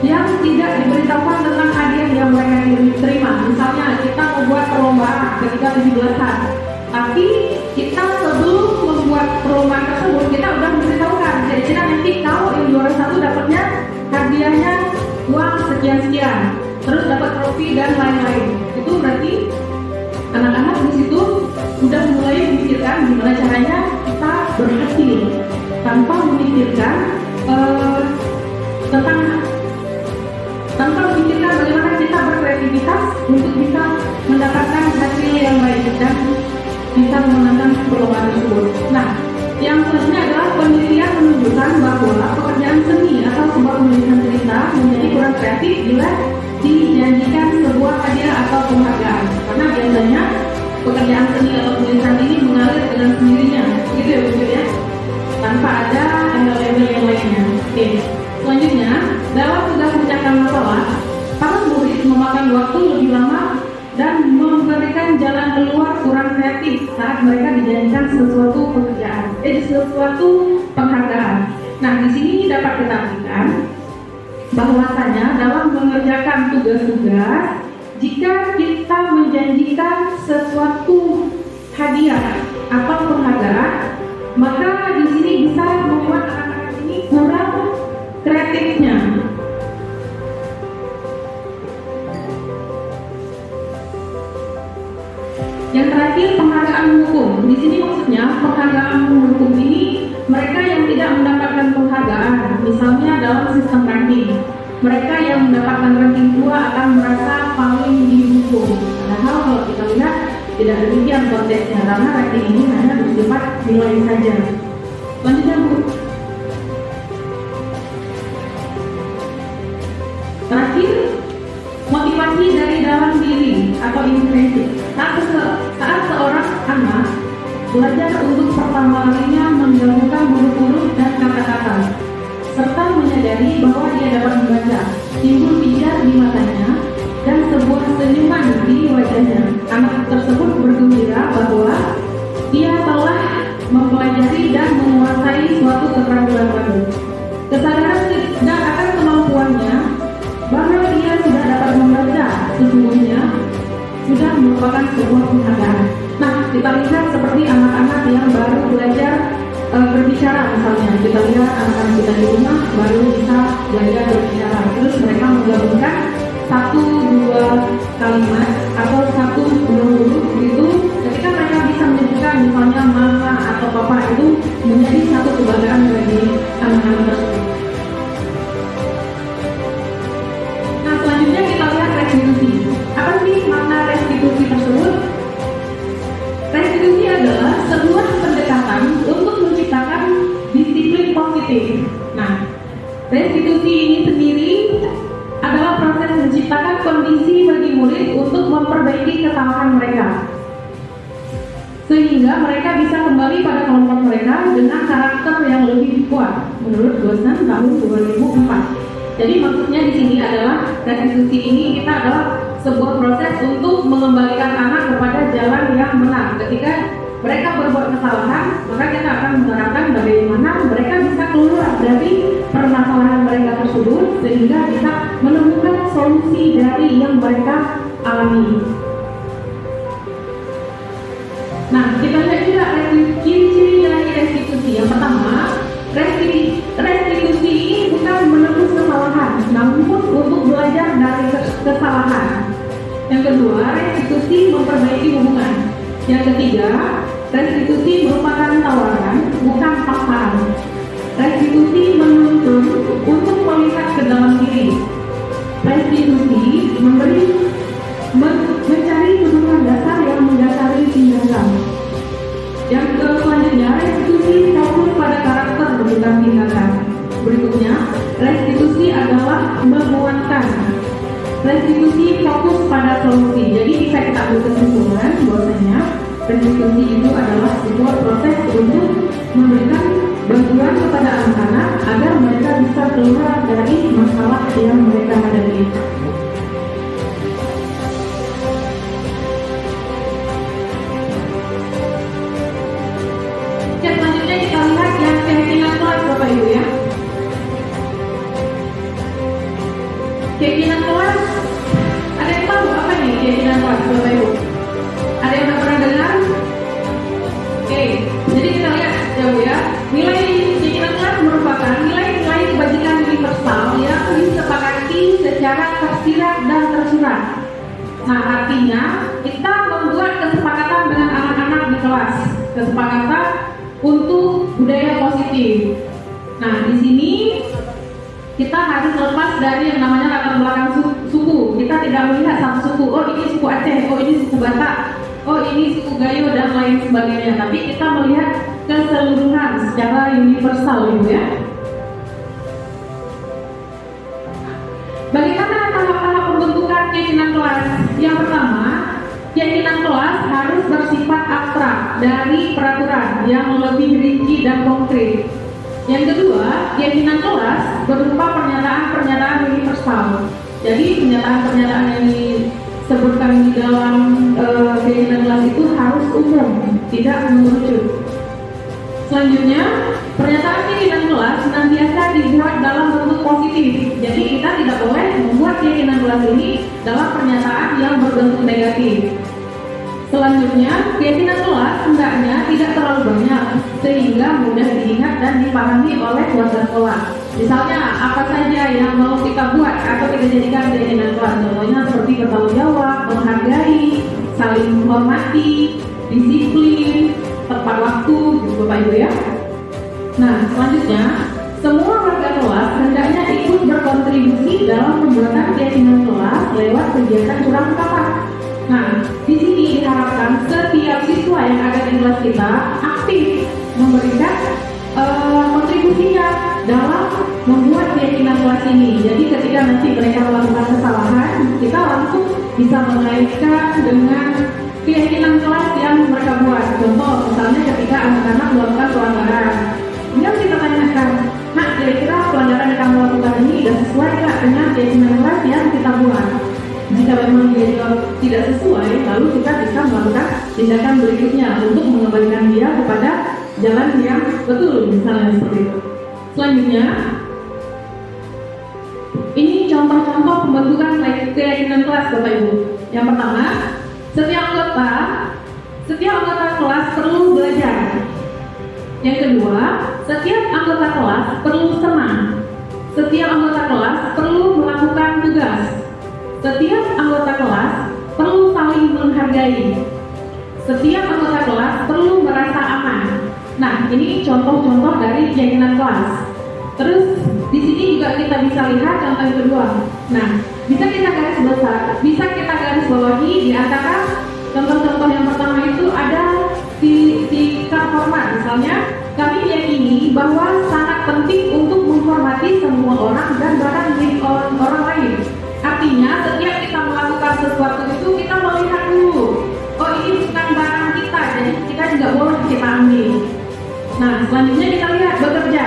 yang tidak diberitahukan tentang hadiah yang mereka terima. Misalnya kita membuat perlombaan ketika 17-an, tapi kita sebelum membuat perlombaan tersebut kita udah memberitahukan kira-kira nanti kalau yang juara satu dapatnya hadiahnya uang sekian-sekian, terus dapat trofi dan lain-lain. Itu berarti anak-anak di situ sudah mulai memikirkan gimana caranya kita berhasil tanpa memikirkan bagaimana kita berkreativitas untuk bisa mendapatkan hasil yang baik dan bisa memenangkan perlombaan tersebut. Nah, yang selanjutnya adalah penelitian menunjukkan bahwa pekerjaan seni atau sebuah penulisan cerita menjadi kurang kreatif bila dijanjikan sebuah hadiah atau penghargaan. Karena biasanya pekerjaan seni atau penulisan ini mengalir dengan sendirinya, gitu ya Bu ya, tanpa ada embel-embel yang lainnya. Oke. Selanjutnya, dalam tugas memecahkan masalah, para murid memakan waktu lebih lama dan memberikan jalan keluar kurang kreatif saat mereka dijanjikan sesuatu penghargaan. Nah, di sini dapat kita artikan bahwasanya dalam mengerjakan tugas-tugas, jika kita menjanjikan sesuatu hadiah atau penghargaan, maka di sini bisa membuat anak-anak ini kurang kreatifnya. Yang terakhir, penghargaan hukum. Di sini maksudnya penghargaan hukum ini mereka yang tidak mendapatkan penghargaan, misalnya dalam sistem ranking. Mereka yang mendapatkan ranking 2 akan merasa paling dihukum. Padahal kalau kita lihat tidak demikian konteksnya, karena ranking ini hanya bersifat nilai saja. Lanjutnya Bu. Terakhir, motivasi dari dalam diri atau intrinsik. Saat seorang anak belajar untuk pertama kalinya menggabungkan huruf-huruf dan kata-kata, serta menyadari bahwa dia dapat membaca, timbul pijar di matanya dan sebuah senyuman di wajahnya. Anak tersebut bergembira bahwa dia telah mempelajari dan menguasai suatu keterampilan baru. Kesadaran dan akan kemampuannya bahwa dia sudah dapat membaca sesungguhnya sudah merupakan sebuah penghargaan. Nah, kita lihat seperti anak-anak yang baru belajar berbicara misalnya. Kita lihat anak-anak kita di rumah baru bisa belajar berbicara. Terus mereka menggabungkan 1-2 kalimat atau 1-2 huruf gitu. Ketika mereka bisa menyebutkan misalnya mama atau papa, itu menjadi satu kebanggaan bagi anak-anak tersebut. Nah, selanjutnya kita lihat restitusi. Apa sih makna restitusi tersebut? Restitusi adalah sebuah pendekatan untuk menciptakan disiplin positif. Nah, restitusi ini sendiri adalah proses menciptakan kondisi bagi murid untuk memperbaiki kesalahan mereka, sehingga mereka bisa kembali pada kelompok mereka dengan karakter yang lebih kuat menurut dosen tahun 2004. Jadi maksudnya di sini adalah restitusi ini kita adalah sebuah proses untuk mengembalikan anak kepada jalan yang benar. Ketika mereka berbuat kesalahan, maka kita akan mengharapkan bagaimana mereka bisa keluar dari permasalahan mereka tersebut sehingga bisa menemukan solusi dari yang mereka alami. Nah, kita lihat juga ciri-ciri dari restitusi. Yang pertama, restitusi ini bukan menebus kesalahan, namun untuk belajar dari kesalahan. Yang kedua, restitusi memperbaiki hubungan. Yang ketiga, restitusi merupakan tawaran, bukan paksaan. Restitusi menuntun untuk melihat ke dalam diri. Restitusi mencari kebutuhan dasar yang mendasari tindakan. Yang selanjutnya, restitusi fokus pada karakter bukan tindakan. Berikutnya, restitusi adalah menguatkan restitusi fokus pada solusi. Jadi bisa kita ambil kesimpulan bahwasanya restitusi itu adalah sebuah proses untuk memberikan bantuan kepada anak-anak agar mereka bisa keluar dari masalah yang mereka hadapi. Selanjutnya kita lihat yang keyakinan kelas Bapak Ibu ya. Keyakinan kelas, ada yang tahu apa nih keyakinan kelas Bapak Ibu? Ada yang udah pernah dengar? Oke, jadi kita lihat ya Bu ya. Nilai keyakinan kelas merupakan nilai-nilai kebajikan universal yang disepakati secara tersirat dan tersurat. Nah, artinya kita membuat kesepakatan dengan anak-anak di kelas, kesepakatan untuk budaya positif. Nah, di sini kita harus lepas dari yang namanya latar belakang suku. Kita tidak melihat satu suku, oh ini suku Aceh, oh ini suku Batak, oh ini suku Gayo dan lain sebagainya. Tapi kita melihat keseluruhan secara universal, Ibu ya. Bagaimana tahap-tahap pembentukan keyakinan kelas? Yang pertama, keyakinan kelas harus bersifat abstrak dari peraturan yang lebih rinci dan konkret. Yang kedua, keyakinan kelas berupa pernyataan-pernyataan universal. Jadi pernyataan-pernyataan yang disebutkan di dalam keyakinan kelas itu harus umum, tidak mengerucut. Selanjutnya, pernyataan keyakinan kelas senantiasa dibuat dalam bentuk positif. Jadi kita tidak boleh membuat keyakinan kelas ini dalam pernyataan yang berbentuk negatif. Selanjutnya, keyakinan kelas hendaknya tidak terlalu banyak sehingga mudah diingat dan dipahami oleh warga sekolah. Misalnya, apa saja yang mau kita buat atau kita jadikan keyakinan kelas. Contohnya seperti bertanggung jawab, menghargai, saling menghormati, disiplin, tepat waktu, gitu Bapak Ibu ya. Nah, selanjutnya, semua warga kelas hendaknya ikut berkontribusi dalam pembuatan keyakinan kelas lewat kegiatan kurang kata. Nah, di sini diharapkan setiap siswa yang ada di kelas kita aktif memberikan kontribusinya dalam membuat keyakinan kelas ini. Jadi ketika nanti mereka melakukan kesalahan, kita langsung bisa mengaitkan dengan keyakinan kelas yang mereka buat. Contoh, misalnya ketika anak-anak melakukan pelanggaran, kemudian kita tanyakan, nah kira-kira pelanggaran yang kamu lakukan ini sudah sesuai nggak dengan keyakinan kelas yang kita buat? Jika memang dia tidak sesuai, lalu kita bisa melakukan tindakan berikutnya untuk mengembalikan dia kepada jalan yang betul, misalnya seperti itu. Selanjutnya, ini contoh-contoh pembentukan keyakinan kelas Bapak Ibu. Yang pertama, setiap anggota kelas perlu belajar. Yang kedua, setiap anggota kelas perlu senang. Setiap anggota kelas perlu melakukan tugas. Setiap anggota kelas perlu saling menghargai. Setiap anggota kelas perlu merasa aman. Nah, ini contoh-contoh dari keyakinan kelas. Terus di sini juga kita bisa lihat contoh yang kedua. Nah, bisa kita garis bawahi di antara contoh-contoh yang pertama itu ada sikap hormat. Misalnya, kami yakini bahwa sangat penting untuk menghormati semua orang dan barang milik orang lain. Artinya, setiap kita melakukan sesuatu itu kita melihat dulu, oh ini bukan barang kita, jadi kita juga boleh kita ambil. Nah, selanjutnya kita lihat bekerja.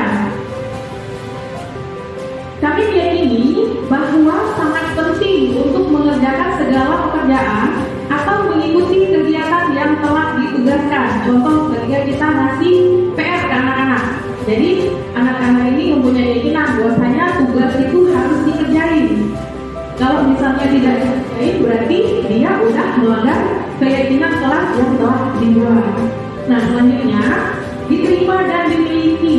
Kami meyakini bahwa sangat penting untuk mengerjakan segala pekerjaan atau mengikuti kegiatan yang telah ditugaskan. Contoh ketika kita ngasih PR ke anak-anak. Jadi, anak-anak ini mempunyai keyakinan bahwasanya tugas itu harus dikerjain. Kalau misalnya tidak dikerjain, berarti dia udah melanggar keyakinan kelas yang telah dibuat. Nah, selanjutnya, diterima dan dimiliki.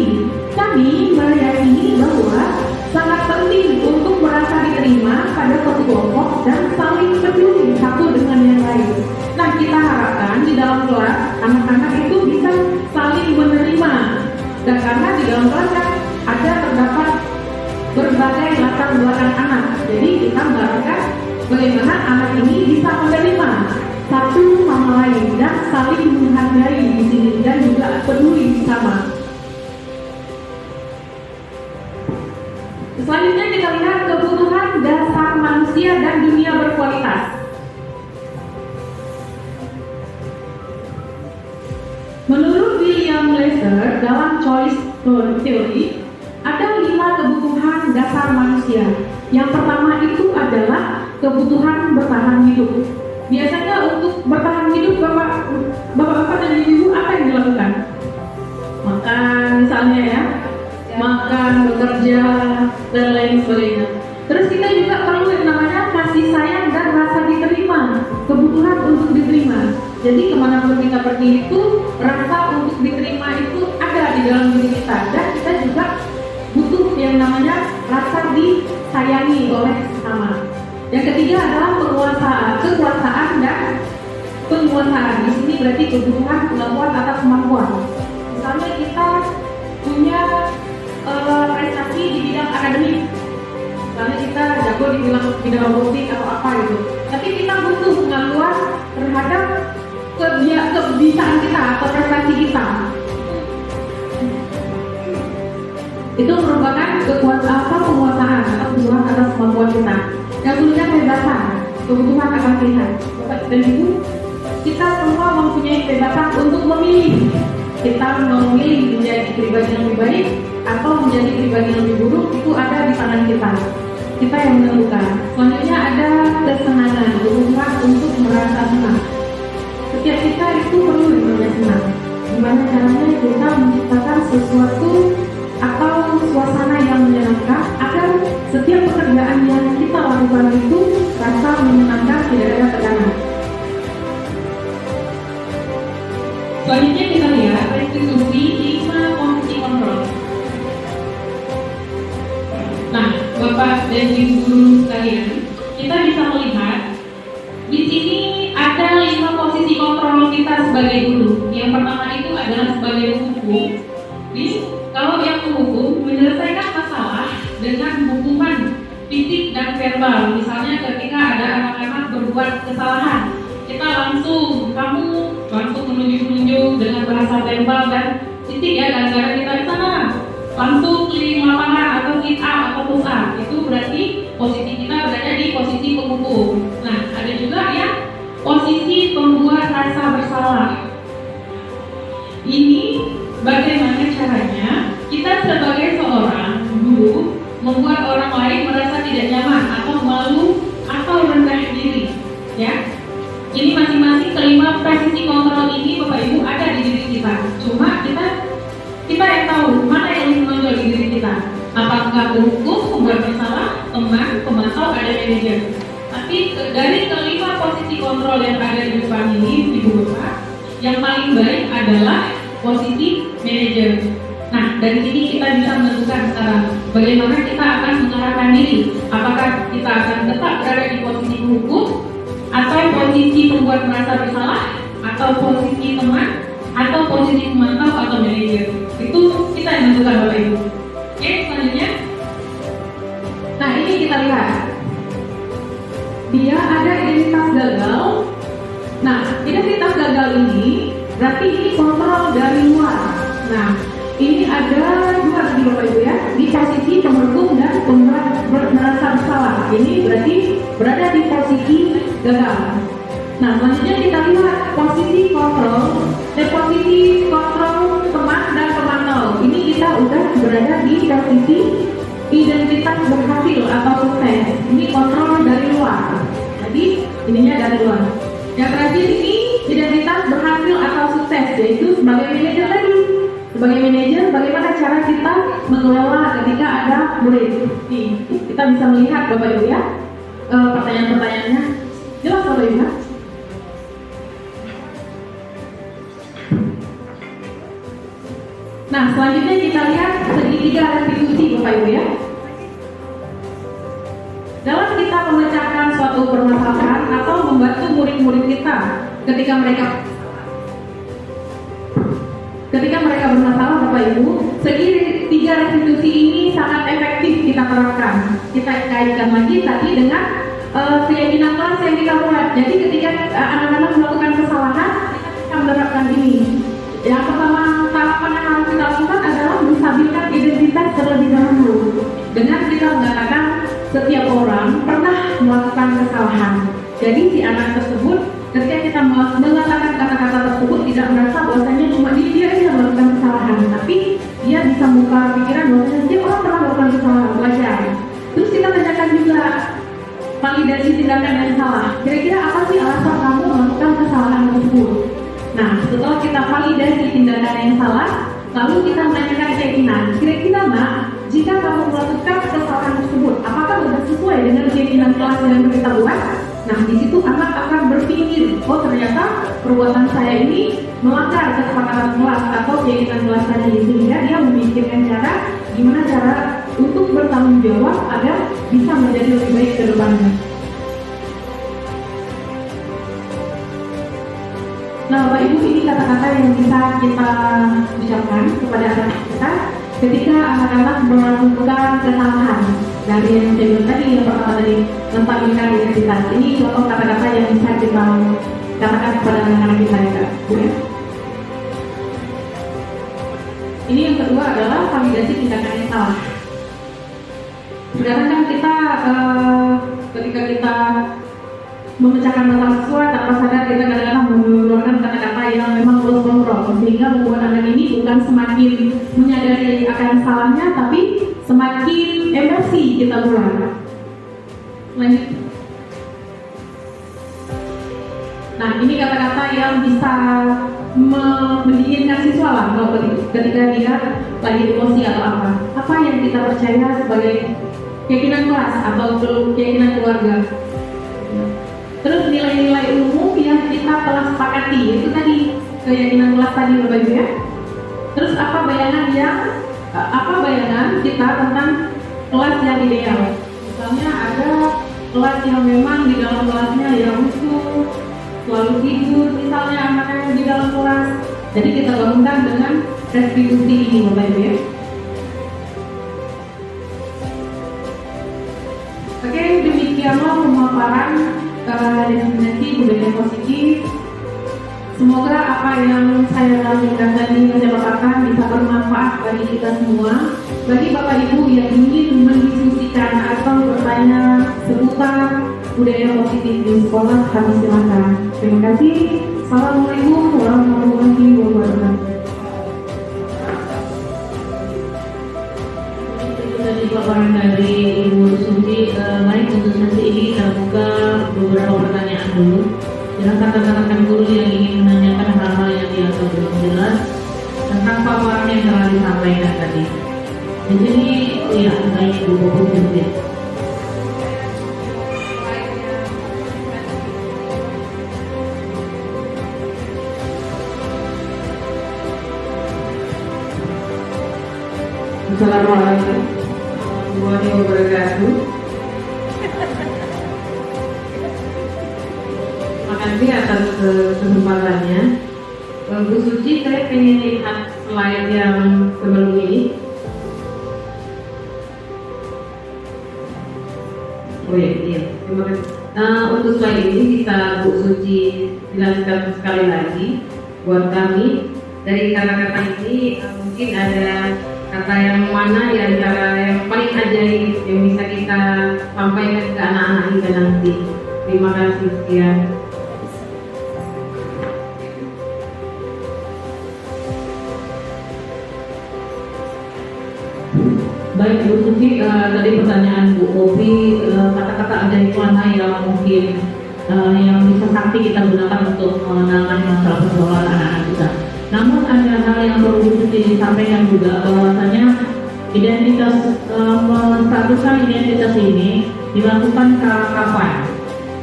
Kami meyakini bahwa sangat penting untuk merasa diterima pada suatu kelompok dan saling peduli satu dengan yang lain. Nah, kita harapkan di dalam kelas anak-anak itu bisa saling menerima. Dan karena di dalam kelas kan terdapat berbagai latar belakang anak. Jadi kita mengharapkan bagaimana anak ini bisa menerima satu sama lain dan saling menghargai di sini dan juga peduli sama. Selanjutnya kita lihat kebutuhan dasar manusia. manusia dan dunia berkualitas. Menurut William Glasser dalam Choice Theory, ada 5 kebutuhan dasar manusia. Yang pertama itu adalah kebutuhan bertahan hidup. Biasanya untuk bertahan hidup bapak-bapak dan ibu apa yang dilakukan? Makan misalnya ya, makan, bekerja, dan lain sebagainya. Terus kita juga perlu yang namanya kasih sayang dan rasa diterima, kebutuhan untuk diterima. Jadi kemanapun kita pergi itu, rasa untuk diterima itu ada di dalam diri kita. Dan kita juga butuh yang namanya rasa disayangi oleh sesama. Yang ketiga adalah kekuasaan dan penguasaan. Di sini berarti kebutuhan, kemampuan atas kemampuan. Misalnya kita punya prestasi di bidang akademik. Misalnya kita jago di bidang robotik atau apa gitu. Tapi kita butuh pengakuan terhadap kebiasaan kita atau prestasi kita. Itu merupakan penguasaan atau kebutuhan atas kemampuan kita. Yang kedua kebebasan, kebutuhan akan pilihan. Bapak dan Ibu, kita semua mempunyai kebebasan untuk memilih. Kita mau memilih menjadi pribadi yang lebih baik atau menjadi pribadi yang lebih buruk, itu ada di tangan kita. Kita yang menentukan. Selanjutnya ada kesenangan, kebutuhan untuk merasa senang. Setiap kita itu perlu namanya senang. Gimana caranya kita menciptakan sesuatu atau suasana yang menyenangkan agar setiap pekerjaan yang kita lakukan itu rasa menyenangkan, tidak ada tekanan. Selanjutnya kita lihat restitusi 5 posisi kontrol. Nah, Bapak dan Ibu guru sekalian, kita bisa melihat di sini ada 5 posisi kontrol kita sebagai guru. Yang pertama itu adalah sebagai penghukum. Kalau yang menghukum menyelesaikan masalah dengan hukuman fisik dan verbal. Misalnya ketika ada anak-anak berbuat kesalahan, kita langsung menunjuk-nunjuk dengan bahasa verbal dan fisik ya, kadang-kadang kita di sana langsung keliling lapangan atau sit up atau push up. Itu berarti posisi kita berada di posisi penghukum. Nah, ada juga yang posisi pembuat rasa bersalah. Ini bagaimana caranya kita sebagai seorang guru membuat orang lain merasa tidak nyaman atau malu atau rendah diri, ya. Ini masing-masing kelima posisi kontrol ini Bapak Ibu ada di diri kita. Cuma kita yang tahu mana yang lebih menonjol di diri kita. Apakah penghukum, pembuat masalah, teman, pemantau, ada manajer. Tapi dari kelima posisi kontrol yang ada di depan ini, Ibu Bapak, yang paling baik adalah posisi manajer. Nah, dari sini kita bisa menentukan sekarang bagaimana kita akan mengarahkan diri. Apakah kita akan tetap berada di posisi penghukum, atau posisi pembuat merasa bersalah, atau posisi teman, atau posisi pemantau atau manajer. Itu kita yang menentukan Bapak Ibu. Oke, selanjutnya. Nah, ini kita lihat. Dia ada identitas gagal. Nah, identitas gagal ini berarti ini kontrol dari luar. Nah, ini ada 2 di Bapak Ibu ya, di posisi penghukum dan pembuat merasa bersalah. Ini berarti berada di posisi gagal. Nah, selanjutnya kita lihat posisi kontrol teman dan pemantau. Ini kita udah berada di posisi identitas berhasil atau sukses. Ini kontrol dari luar. Jadi ininya dari luar. Yang terakhir ini identitas berhasil atau sukses, yaitu sebagai manajer tadi. Sebagai manajer, bagaimana cara kita mengelola ketika ada murid. Nih, kita bisa melihat Bapak Ibu ya, pertanyaan-pertanyaannya. Jelas Bapak Ibu? Nah, selanjutnya kita lihat segitiga restitusi Bapak Ibu ya. Dalam kita memecahkan suatu permasalahan atau membantu murid-murid kita ketika mereka bermasalah Bapak Ibu, segitiga restitusi ini sangat efektif kita terapkan. Kita kaitkan lagi tadi dengan keyakinan kelas yang kita buat. Jadi ketika anak-anak melakukan kesalahan, kita menerapkan ini. Yang pertama tahapan yang harus kita lakukan adalah menstabilkan identitas terlebih dahulu dengan kita mengatakan setiap orang pernah melakukan kesalahan. Jadi si anak tersebut ketika kita mengatakan kata-kata tersebut tidak merasa bahwasanya cuma dia yang melakukan kesalahan, tapi dia bisa buka pikiran bahwasanya setiap orang pernah melakukan kesalahan, wajar. Terus kita tanyakan juga validasi tindakan yang salah. Kira-kira apa sih alasan kamu melakukan kesalahan tersebut? Nah, setelah kita validasi tindakan yang salah, lalu kita menanyakan keyakinan. Kira-kira nak, jika kamu melakukan kesalahan tersebut, apakah sudah sesuai dengan keyakinan kelas yang kita buat? Nah, di situ anak akan berpikir, oh ternyata perbuatan saya ini melanggar kesepakatan kelas atau keyakinan kelas tadi, sehingga dia memikirkan gimana cara untuk bertanggung jawab agar bisa menjadi lebih baik ke depannya. Nah, Bapak Ibu, ini kata-kata yang bisa kita ucapkan kepada anak kita ketika anak-anak melakukan kesalahan. Dari yang saya bilang tadi, yang pertama tadi menstabilkan identitas. Ini contoh kata-kata yang bisa kita katakan kepada anak-anak kita ya, Bu ya. Ini yang kedua adalah validasi tindakan yang salah. Sekarang kan kita ketika kita memecahkan masalah siswa tanpa sadar kita kadang-kadang mengeluarkan kata-kata yang memang kontrol, sehingga membuat anak ini bukan semakin menyadari akan salahnya, tapi semakin emosi kita buat. Lanjut. Nah, ini kata-kata yang bisa mendinginkan siswa lah kalau ketika dia lagi emosi atau apa. Apa yang kita percaya sebagai keyakinan kelas atau keyakinan keluarga. Terus nilai-nilai umum yang kita telah sepakati, itu tadi keyakinan kelas tadi Bapak Ibu ya. Terus apa bayangan kita tentang kelas yang ideal? Misalnya ada kelas yang memang di dalam kelasnya ya rusuh, selalu tidur, misalnya anaknya di dalam kelas. Jadi kita bangunkan dengan restitusi ini Bapak Ibu ya. Oke, demikianlah pemaparan definisi budaya positif. Semoga apa yang saya sampaikan tadi, saya paparkan bisa bermanfaat bagi kita semua. Bagi Bapak Ibu yang ingin mendiskusikan atau bertanya seputar budaya positif di sekolah, kami silakan. Terima kasih. Assalamualaikum warahmatullahi wabarakatuh. Dari paparan dari Ibu Suci, baik untuk sesi ini kita buka beberapa pertanyaan dulu. Silakan rekan-rekan guru yang ingin menanyakan hal-hal yang dianggap belum jelas tentang paparan yang telah disampaikan tadi. Di sini, ya, baik Ibu Suci. Assalamualaikum warahmatullahi wabarakatuh. Makasih atas kesempatannya. Bu Suci, saya ingin lihat slide yang sebelum ini. Oh iya, terima kasih. Untuk slide ini bisa Bu Suci jelaskan sekali lagi buat kami. Dari kata-kata ini mungkin ada kata yang mana di antara yang paling ajaib yang bisa kita sampaikan ke anak-anak kita nanti. Terima kasih sekian. Baik Bu Suci, tadi pertanyaan Bu Opi, kata-kata ajaib mana yang mungkin yang bisa sakti kita gunakan untuk menangani masalah persoalan anak-anak kita. Namun ada hal yang perlu disampaikan juga, bahwasanya identitas menstatuskan identitas ini dilakukan kapan?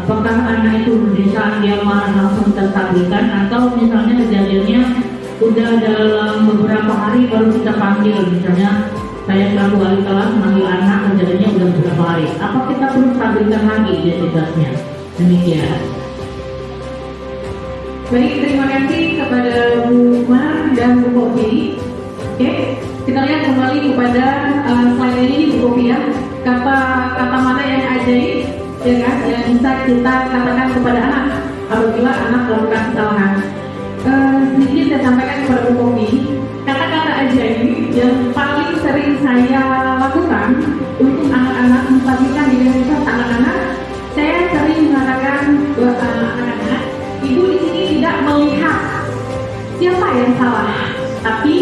Apakah anak itu di saat dia marah langsung kita stabilkan, atau misalnya kejadiannya udah dalam beberapa hari baru kita panggil, misalnya saya selaku wali kelas manggil anak kejadiannya udah beberapa hari. Apa kita perlu stabilkan lagi identitasnya? Demikian. Baik, terima kasih kepada Bu Mar dan Bu Popi. Oke, kita lihat kembali kepada slide ini Bu Popi ya. Kata mana yang ajaib, ya kan, yang bisa kita katakan kepada anak apabila anak melakukan kesalahan. Sedikit saya sampaikan kepada Bu Popi, kata-kata ajaib yang paling sering saya lakukan untuk anak-anak menstabilkan identitas anak-anak, saya sering mengatakan buat anak-anak, ibu di sini tidak melihat siapa yang salah, tapi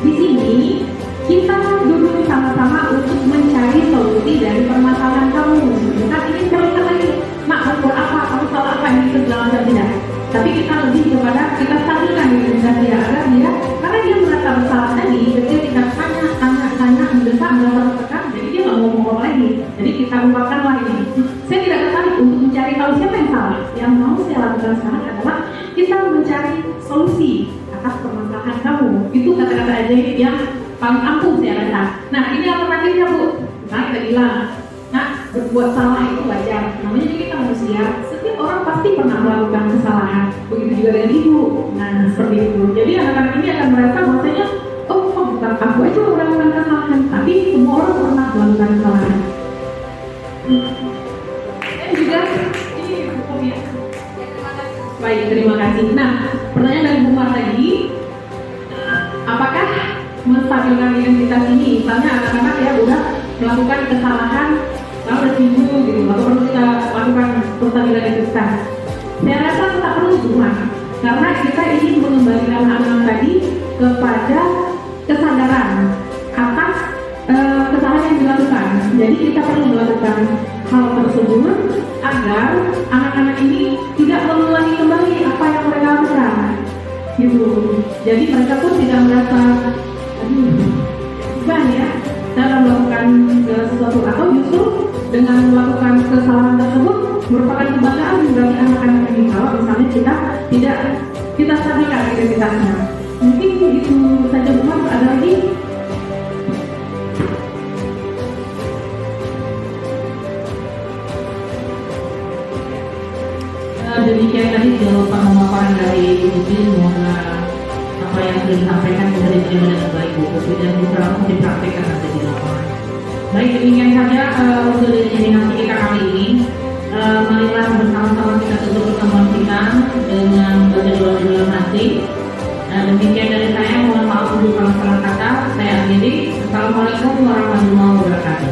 di sini kita duduk sama-sama untuk mencari solusi dari permasalahan kamu. Bukan ini cerita lagi, mak buat apa, kamu salah apa, ini segala macam tidak. Tapi kita lebih kepada kita stabilkan identitas dia agar dia, karena dia merasa bersalah tadi, ketika kita tanya, mendesak, merasa tertekan, jadi dia nggak mau ngomong lagi. Jadi kita ungkapkanlah ini. Saya tidak tertarik untuk mencari tahu siapa yang salah. Yang mau saya lakukan sekarang adalah kita mencari solusi atas permasalahan kamu. Itu kata-kata ajaib yang paling ampuh saya rasa. Nah, ini alternatifnya Bu. Nah, kita bilang, nah, berbuat salah itu wajar. Namanya juga kita manusia. Setiap orang pasti pernah melakukan kesalahan. Begitu juga dengan ibu. Nah, seperti itu. Jadi anak-anak ini akan merasa bahwasanya, oh, bukan aku aja yang melakukan kesalahan, tapi semua orang pernah melakukan kesalahan. Dan juga ini hukumnya. Baik, terima kasih. Nah, pertanyaan dari Bu Mar tadi, apakah menstabilkan identitas ini, misalnya anak-anak ya udah melakukan kesalahan, lalu udah sembuh gitu, atau perlu kita lakukan penstabilan identitas? Saya rasa tak perlu cuma, karena kita ingin mengembalikan anak tadi kepada kesadaran atas kesalahan yang dilakukan. Jadi kita perlu melakukan hal tersebut agar anak-anak ini tidak mengulangi kembali apa yang mereka lakukan. Gitu. Jadi mereka pun tidak merasa beban ya dalam melakukan sesuatu, atau justru dengan melakukan kesalahan tersebut merupakan kebanggaan bagi anak-anak ini kalau misalnya kita stabilkan identitasnya. Mungkin itu saja Bu Mar. Ada lagi? Demikian tadi jawaban pemaparan dari Ibu Sri. Semoga apa yang sudah disampaikan bisa diterima dengan baik Bu, dan bisa langsung dipraktekkan nanti di lapangan. Baik, demikian saja untuk eliminasi kita kali ini. Marilah bersama-sama kita tutup pertemuan kita dengan baca doa dalam hati. Demikian dari saya, mohon maaf untuk salah kata. Saya akhiri. Assalamualaikum warahmatullahi wabarakatuh.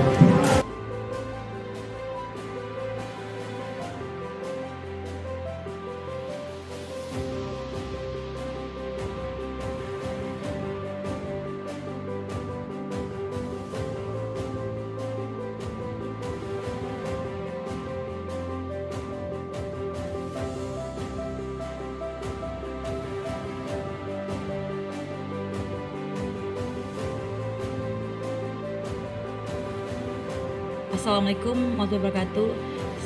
Assalamualaikum warahmatullahi wabarakatuh.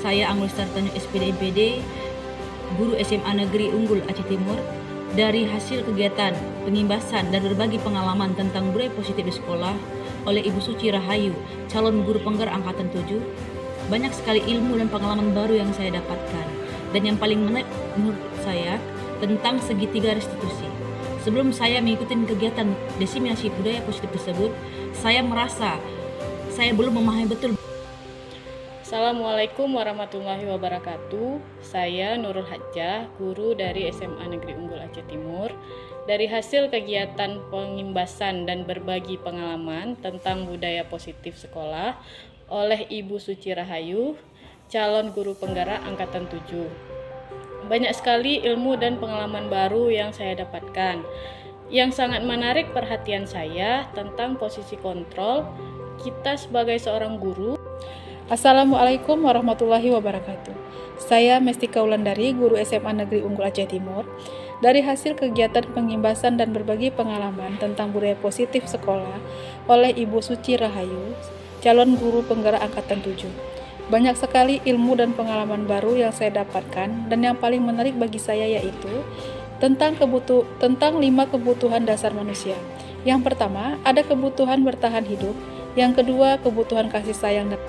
Saya Anggul Sartanyo SPD MPD, guru SMA Negeri Unggul Aceh Timur. Dari hasil kegiatan pengimbasan dan berbagi pengalaman tentang budaya positif di sekolah oleh Ibu Suci Rahayu, calon guru penggerak angkatan 7, banyak sekali ilmu dan pengalaman baru yang saya dapatkan. Dan yang paling menarik menurut saya tentang segitiga restitusi. Sebelum saya mengikuti kegiatan diseminasi budaya positif tersebut, saya merasa saya belum memahami betul. Assalamualaikum warahmatullahi wabarakatuh. Saya Nurul Hajjah, guru dari SMA Negeri Unggul Aceh Timur. Dari hasil kegiatan pengimbasan dan berbagi pengalaman tentang budaya positif sekolah oleh Ibu Suci Rahayu, calon guru penggerak angkatan 7. Banyak sekali ilmu dan pengalaman baru yang saya dapatkan. Yang sangat menarik perhatian saya tentang posisi kontrol kita sebagai seorang guru. Assalamualaikum warahmatullahi wabarakatuh. Saya Mestika Wulandari, guru SMA Negeri Unggul Aceh Timur. Dari hasil kegiatan pengimbasan dan berbagi pengalaman tentang budaya positif sekolah oleh Ibu Suci Rahayu, calon guru penggerak angkatan 7. Banyak sekali ilmu dan pengalaman baru yang saya dapatkan, dan yang paling menarik bagi saya yaitu tentang 5 kebutuhan dasar manusia. Yang pertama, ada kebutuhan bertahan hidup. Yang kedua, kebutuhan kasih sayang dan